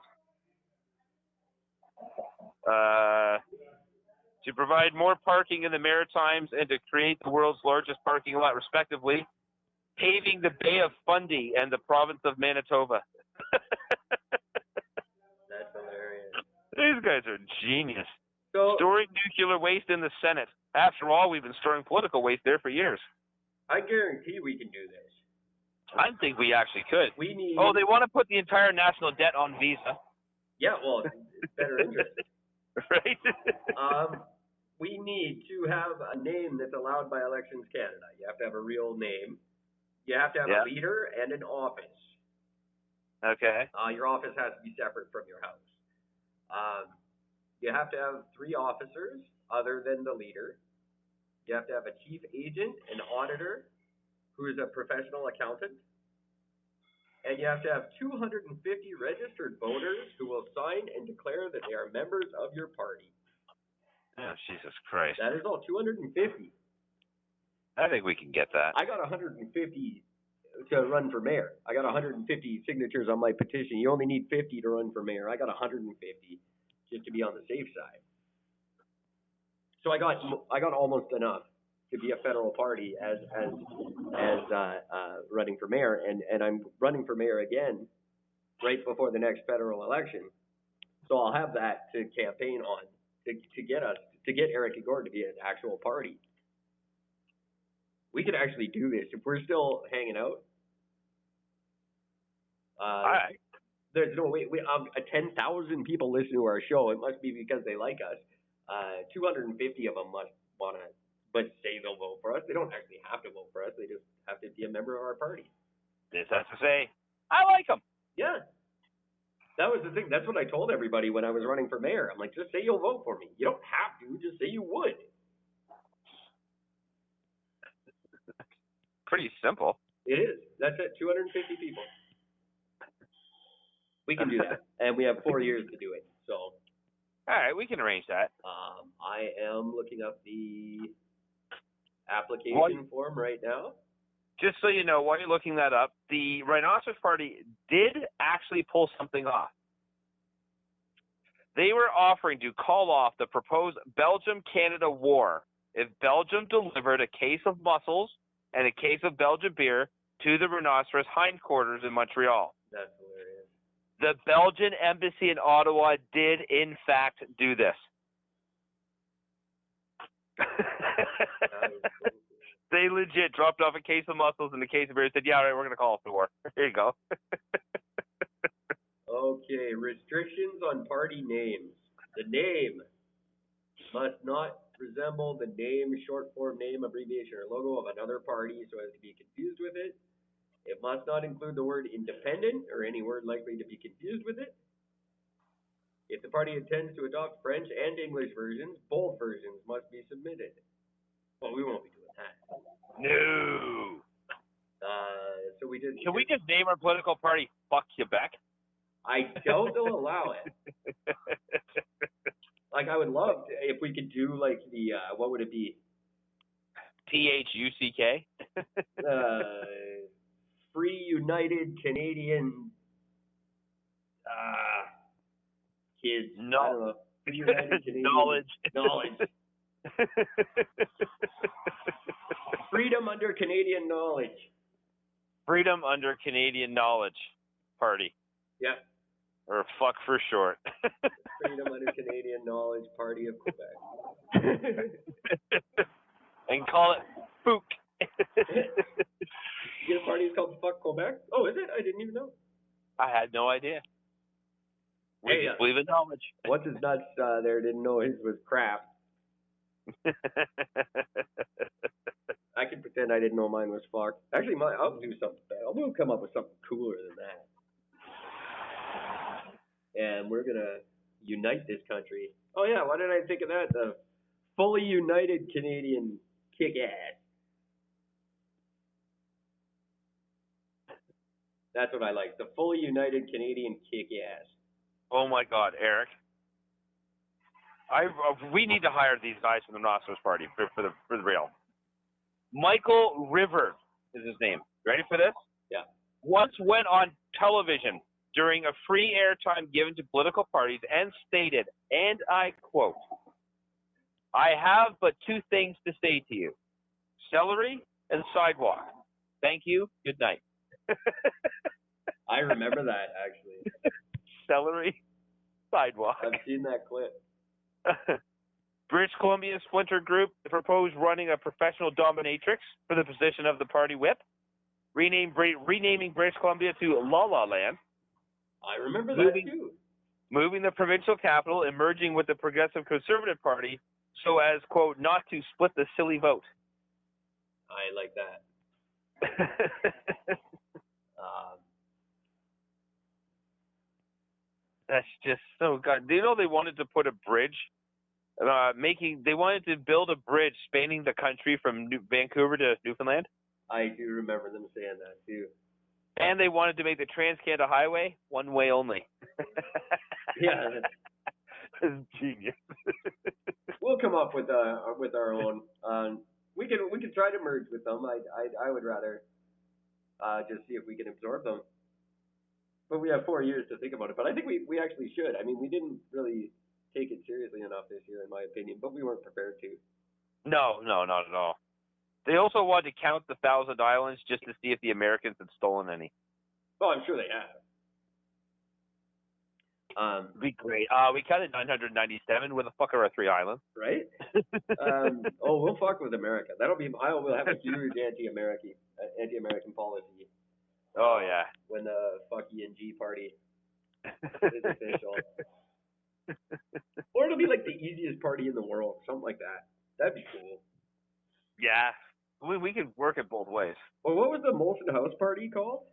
To provide more parking in the Maritimes and to create the world's largest parking lot, respectively, paving the Bay of Fundy and the province of Manitoba. That's hilarious. These guys are genius. So, Storing nuclear waste in the Senate. After all, we've been storing political waste there for years. I guarantee we can do this. I think we actually could. We need. Oh, they want to put the entire national debt on Visa. Yeah, well, it's better interest. Right? We need to have a name that's allowed by Elections Canada. You have to have a real name. You have to have a leader and an office. Okay. Your office has to be separate from your house. You have to have 3 officers other than the leader. You have to have a chief agent, an auditor, who is a professional accountant. And you have to have 250 registered voters who will sign and declare that they are members of your party. Oh, Jesus Christ. That is all, 250. I think we can get that. I got 150 to run for mayor. I got 150 signatures on my petition. You only need 50 to run for mayor. I got 150 just to be on the safe side. So I got almost enough to be a federal party as running for mayor, and I'm running for mayor again right before the next federal election. So I'll have that to campaign on to get Eric and Gord to be an actual party. We could actually do this if we're still hanging out. All right. There's no way. 10,000 people listen to our show. It must be because they like us. 250 of them must want to, but say they'll vote for us. They don't actually have to vote for us. They just have to be a member of our party. This has to say, I like them. Yeah. That was the thing. That's what I told everybody when I was running for mayor. I'm like, just say you'll vote for me. You don't have to. Just say you would. Pretty simple. It is. That's it. 250 people. We can do that. And we have 4 years to do it. So. All right, we can arrange that. I am looking up the application form right now. Just so you know, while you're looking that up, the Rhinoceros Party did actually pull something off. They were offering to call off the proposed Belgium-Canada war if Belgium delivered a case of mussels and a case of Belgian beer to the Rhinoceros hindquarters in Montreal. That's hilarious. The Belgian embassy in Ottawa did, in fact, do this. They legit dropped off a case of mussels and a case of beer and said, yeah, all right, we're going to call off the war. There you go. Okay, restrictions on party names. The name must not resemble the name, short form name, abbreviation, or logo of another party so as to be confused with it. It must not include the word independent or any word likely to be confused with it. If the party intends to adopt French and English versions, both versions must be submitted. Well, we won't be doing that. No. So we did. Can we just name our political party Fuck Quebec? I doubt they'll allow it. Like, I would love to, if we could do, like, the, what would it be? THUCK? Free United Canadian, kids. No. I don't know. Free United Canadian Knowledge. Freedom under Canadian knowledge. Freedom under Canadian knowledge party. Yeah. Or fuck for short. Freedom Under Canadian Knowledge Party of Quebec. And call it Fook. Your party is called Fuck Quebec? Oh, is it? I didn't even know. I had no idea. We just believe in knowledge. What's his nuts there didn't know his was crap. I can pretend I didn't know mine was fuck. Actually, I'll do something better. I'll come up with something cooler than that. And we're going to unite this country. Oh, yeah, why did I think of that? The fully united Canadian kick-ass. That's what I like. The fully united Canadian kick-ass. Oh, my God, Eric. We need to hire these guys from the Rhinoceros Party for the real. Michael River is his name. Ready for this? Yeah. Once went on television during a free airtime given to political parties and stated, and I quote, "I have but two things to say to you, celery and sidewalk. Thank you. Good night." I remember that, actually. Celery, sidewalk. I've seen that clip. British Columbia Splinter Group proposed running a professional dominatrix for the position of the party whip, renaming British Columbia to La La Land. I remember that too. Moving the provincial capital and merging with the Progressive Conservative Party so as, quote, not to split the silly vote. I like that. That's just so good. Do you know they wanted to put a bridge? They wanted to build a bridge spanning the country from Vancouver to Newfoundland. I do remember them saying that too. And they wanted to make the Trans-Canada Highway one way only. Yeah, that's genius. We'll come up with our own. We can try to merge with them. I would rather just see if we can absorb them. But we have 4 years to think about it. But I think we actually should. I mean, we didn't really take it seriously enough this year, in my opinion. But we weren't prepared to. No, not at all. They also wanted to count the 1,000 islands just to see if the Americans had stolen any. Oh, I'm sure they have. Be great. We counted 997. Where the fuck are our 3 islands? Right? We'll fuck with America. I will have a huge anti-American policy. Oh, yeah. When the fuck E&G party is official. Or it'll be like the easiest party in the world, something like that. That'd be cool. Yeah. We could work it both ways. Or what was the Molson House party called?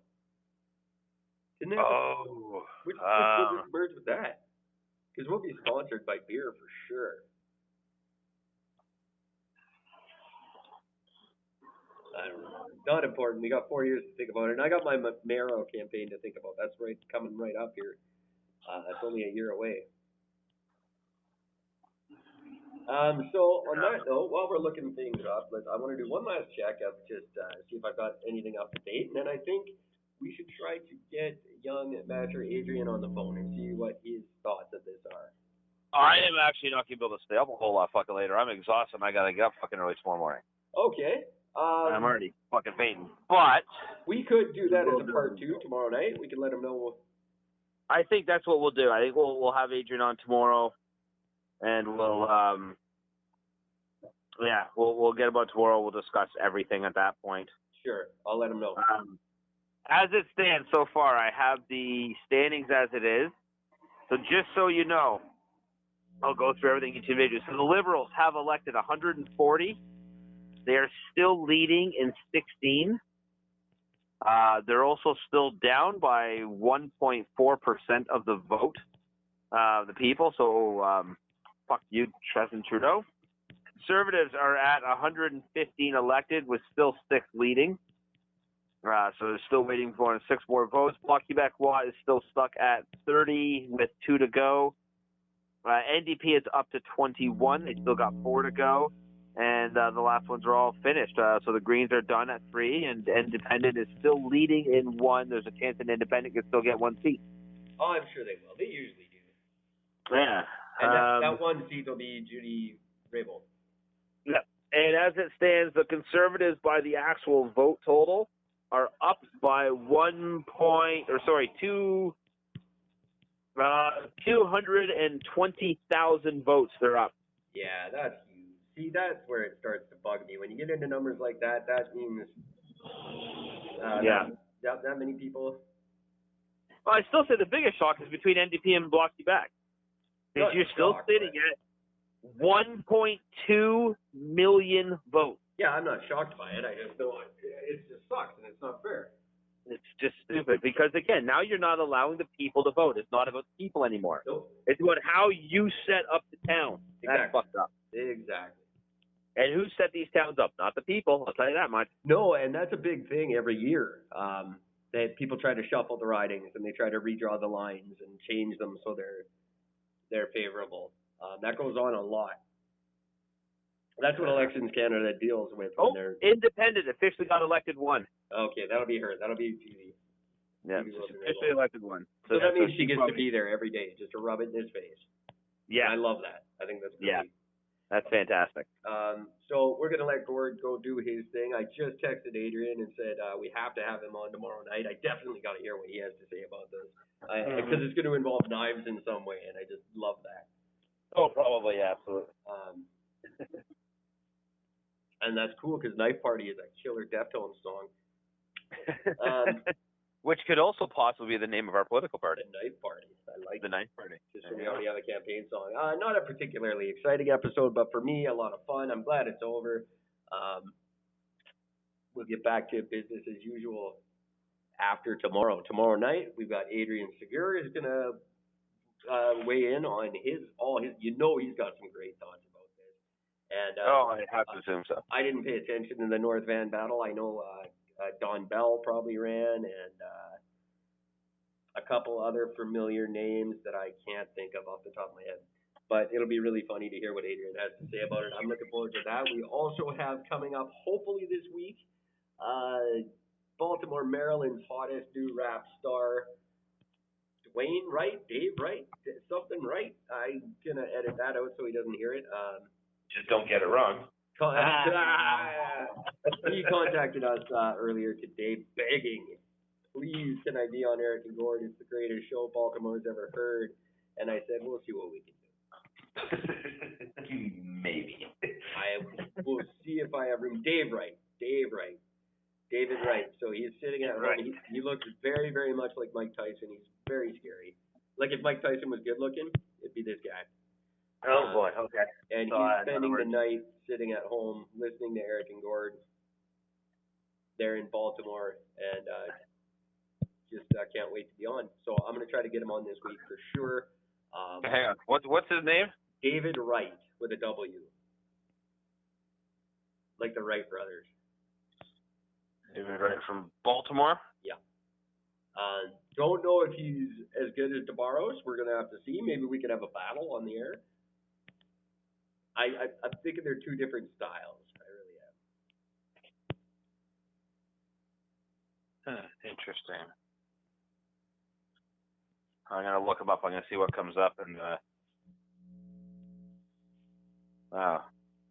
Didn't it? Which merge with that? Because we'll be sponsored by beer for sure. I don't know. Not important. We got 4 years to think about it. And I got my Marrow campaign to think about. That's coming right up here. That's only a year away. So on that note, while we're looking things up, I want to do one last check of just see if I've got anything up to date. And then I think we should try to get young matcher Adrian on the phone and see what his thoughts of this are. I am actually not going to be able to stay up a whole lot fucking later. I'm exhausted. I got to get up fucking early tomorrow morning. Okay. I'm already fucking fainting. But we could do that as a part 2 tomorrow night. We can let him know. I think that's what we'll do. I think we'll have Adrian on tomorrow, and we'll get him on tomorrow. We'll discuss everything at that point. Sure, I'll let him know. As it stands so far, I have the standings as it is. So just so you know, I'll go through everything individually. So the Liberals have elected 140. They are still leading in 16. They're also still down by 1.4% of the vote, the people. So fuck you, Justin Trudeau. Conservatives are at 115 elected with still 6 leading. So they're still waiting for 6 more votes. Bloc Québécois is still stuck at 30 with 2 to go. NDP is up to 21. They still got 4 to go. And the last ones are all finished. So the Greens are done at 3, and Independent is still leading in 1. There's a chance an Independent can still get 1 seat. Oh, I'm sure they will. They usually do. Yeah. And that 1 seat will be Judy Raybould. Yeah. And as it stands, the Conservatives, by the actual vote total, are up by 2 220,000 votes they're up. Yeah, that's huge. See, that's where it starts to bug me. When you get into numbers like that, that means that many people. Well, I still say the biggest shock is between NDP and Bloc Quebec. Because you're still sitting at 1.2 million votes. Yeah, I'm not shocked by it. I just know it just sucks and it's not fair. It's just stupid because, again, now you're not allowing the people to vote. It's not about the people anymore. Nope. It's about how you set up the town. Exactly. That's fucked up. Exactly. And who set these towns up? Not the people. I'll tell you that much. No, and that's a big thing every year. That people try to shuffle the ridings and they try to redraw the lines and change them so they're favorable. That goes on a lot. That's what Elections Canada deals with. Independent officially got elected one. Okay, that'll be her. That'll be TV. Yeah, officially elected one. So that means she gets to be there every day just to rub it in his face. Yeah. And I love that. I think that's great. Yeah. That's fantastic. So we're going to let Gord go do his thing. I just texted Adrian and said we have to have him on tomorrow night. I definitely got to hear what he has to say about this. Because it's going to involve knives in some way, and I just love that. Oh, probably, yeah, absolutely. And that's cool because Knife Party is a killer Deftones song. Which could also possibly be the name of our political party. The Knife Party. I like the Knife Party. Just so we already have a campaign song. Not a particularly exciting episode, but for me, a lot of fun. I'm glad it's over. We'll get back to business as usual after tomorrow. Tomorrow night, we've got Adrian Segura is going to weigh in on all his. You know, he's got some great thoughts about this. And I have to assume so. I didn't pay attention in the North Van battle. I know Don Bell probably ran, and a couple other familiar names that I can't think of off the top of my head. But it'll be really funny to hear what Adrian has to say about it. I'm looking forward to that. We also have coming up, hopefully this week, Baltimore, Maryland's hottest new rap star, Dwayne Wright, Dave Wright, something Wright. I'm going to edit that out so he doesn't hear it. Just don't get it wrong. He contacted us earlier today begging, please can I be on Eric and Gord? It's the greatest show Baltimore's ever heard. And I said, we'll see what we can do. Maybe. I will see if I have room. David Wright. So he's sitting at home. He looks very, very much like Mike Tyson. He's very scary. Like if Mike Tyson was good looking, it'd be this guy. Oh boy, okay. And he's spending the night sitting at home listening to Eric and Gord. They're in Baltimore, and just can't wait to be on. So I'm going to try to get him on this week for sure. Hang on. What's his name? David Wright with a W. Like the Wright brothers. David Wright from Baltimore? Yeah. Don't know if he's as good as DeBarros. We're going to have to see. Maybe we could have a battle on the air. I'm thinking they're two different styles. I really am. Interesting. I'm going to look him up. I'm going to see what comes up. And wow,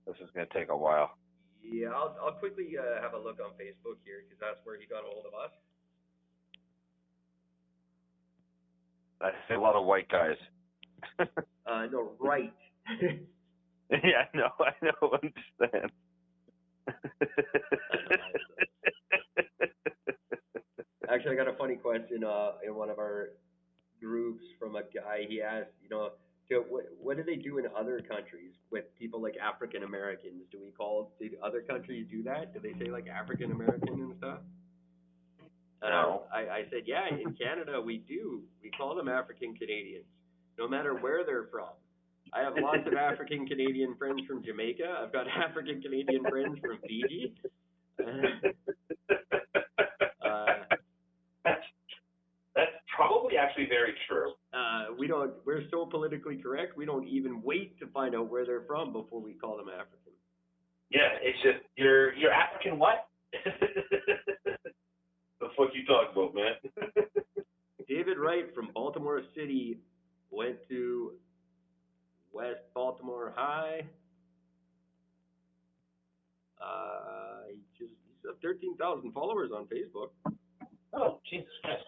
this is going to take a while. Yeah, I'll quickly have a look on Facebook here because that's where he got a hold of us. I see a lot of white guys. No, right. Yeah, no, I know, understand. Actually, I got a funny question in one of our groups from a guy. He asked, what do they do in other countries with people like African Americans? Do other countries do that? Do they say like African American and stuff? No. I said, yeah, in Canada we do. We call them African Canadians, no matter where they're from. I have lots of African Canadian friends from Jamaica. I've got African Canadian friends from Fiji. That's probably actually very true. We're so politically correct, we don't even wait to find out where they're from before we call them African. Yeah, it's just, you're African what? The fuck you talking about, man? David Wright from Baltimore City went to West Baltimore High. He's got 13,000 followers on Facebook. Oh, Jesus Christ.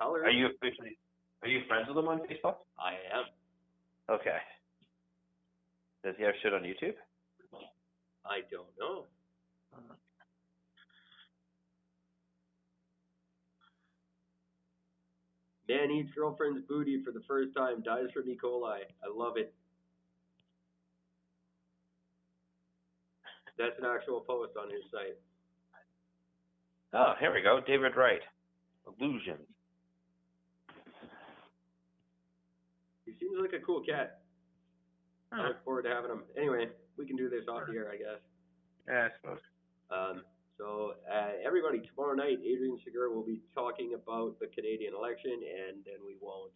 color. Are you friends with him on Facebook? I am. Okay. Does he have shit on YouTube? I don't know. Man eats girlfriend's booty for the first time, dies from E. coli. I love it. That's an actual post on his site. Oh, here we go. David Wright. Illusions. He seems like a cool cat. I look forward to having him. Anyway, we can do this off the air, I guess. Yeah, I suppose. So everybody, tomorrow night, Adrian Segura will be talking about the Canadian election, and then we won't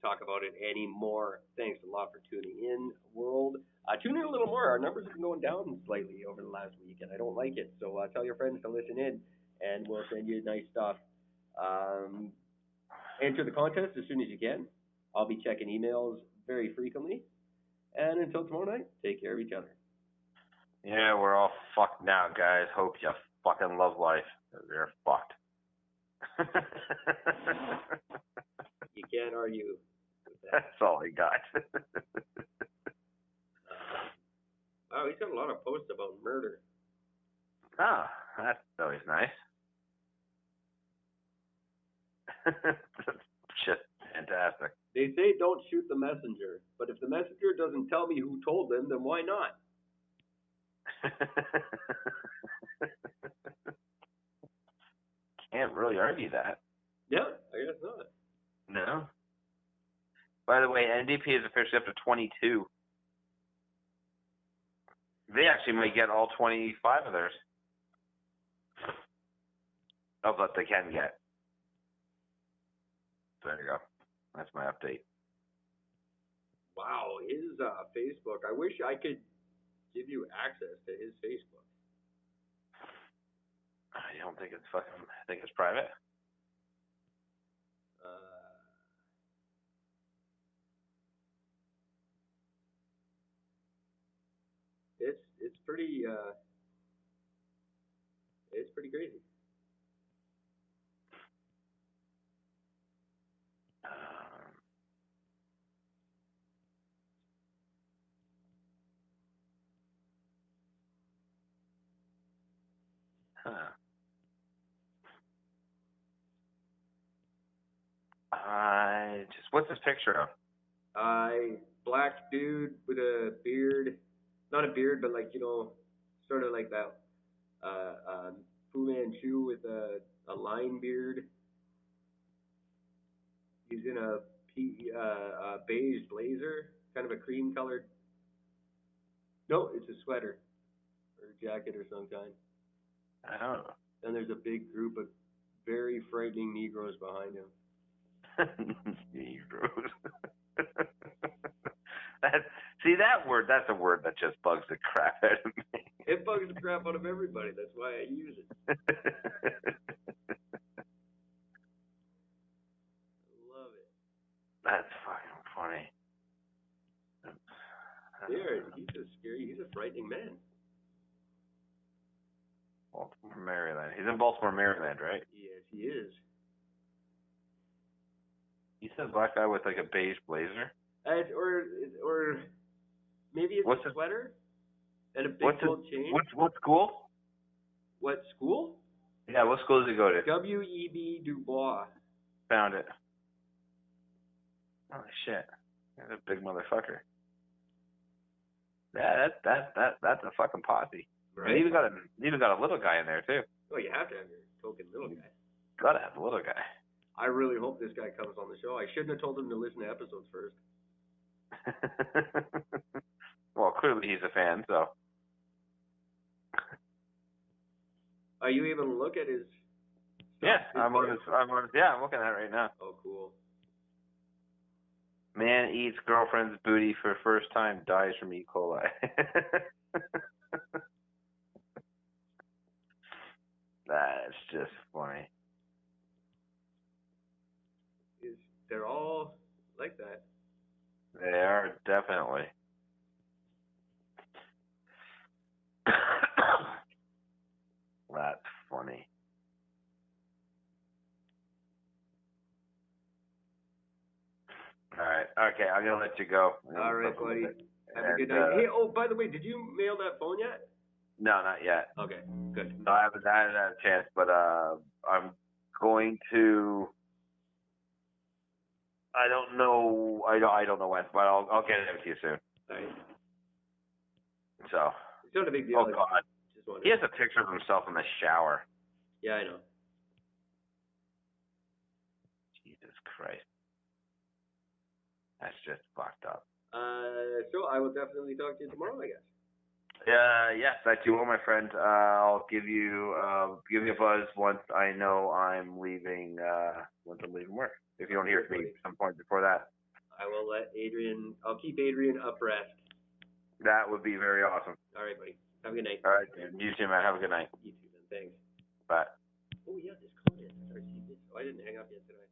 talk about it anymore. Thanks a lot for tuning in, world. Tune in a little more. Our numbers have been going down slightly over the last week, and I don't like it. So tell your friends to listen in, and we'll send you nice stuff. Enter the contest as soon as you can. I'll be checking emails very frequently. And until tomorrow night, take care of each other. Yeah, we're all fucked now, guys. Hope you fucking love life. You're fucked. You can't argue with that. That's all I got. Wow, he's got a lot of posts about murder. Oh, that's always nice. Shit, fantastic. They say don't shoot the messenger, but if the messenger doesn't tell me who told them, then why not? Can't really argue that. Yeah, I guess not. No. By the way, NDP is officially up to 22. They actually might get all 25 of theirs. Of what they can get. There you go. That's my update. Wow, his Facebook. I wish I could give you access to his Facebook. You don't think it's fucking... I think it's private? It's pretty crazy. What's this picture of? Black dude with a beard, not a beard, but like, you know, sort of like that, Fu Manchu with a line beard. He's in a beige blazer, kind of a cream colored. No, it's a sweater or a jacket or some kind. I don't know. Then there's a big group of very frightening Negroes behind him. Negroes. That's a word that just bugs the crap out of me. It bugs the crap out of everybody. That's why I use it. Love it. That's fucking funny. He's a frightening man. Baltimore, Maryland. He's in Baltimore, Maryland, right? Yes, he is. He said black guy with like a beige blazer. Or maybe it's a sweater and a big gold chain. What school? What school? Yeah, what school does he go to? W.E.B. Du Bois. Found it. Holy shit. That's a big motherfucker. Yeah, that's a fucking posse. Right. And even got a little guy in there too. Oh, you have to have your token little guy. Gotta have the little guy. I really hope this guy comes on the show. I shouldn't have told him to listen to episodes first. Well, clearly he's a fan, so. Are you able to look at his stuff? Yeah, I'm looking at it right now. Oh, cool. Man eats girlfriend's booty for first time, dies from E. coli. That's just funny. They're all like that. They are, definitely. That's funny. Okay, I'm gonna let you go. All right, buddy. Have a good night. Hey, oh, by the way, did you mail that phone yet? No, not yet. Okay, good. No, I haven't had a chance, but I'm going to. I don't know. I don't know when, but I'll get it to you soon. Nice. So. It's not a big deal. Oh God. He has a picture of himself in the shower. Yeah, I know. Jesus Christ. That's just fucked up. So I will definitely talk to you tomorrow, I guess. Yes, that you will, my friend. I'll give you a buzz once I know I'm leaving. Once I'm leaving work. If you don't hear from me some point before that. I will let Adrian. I'll keep Adrian abreast. That would be very awesome. All right, buddy. Have a good night. All right, dude. You too, man. Have a good night. You too, then. Thanks. Bye. Oh yeah, this call is. Oh, I didn't hang up yet, did I?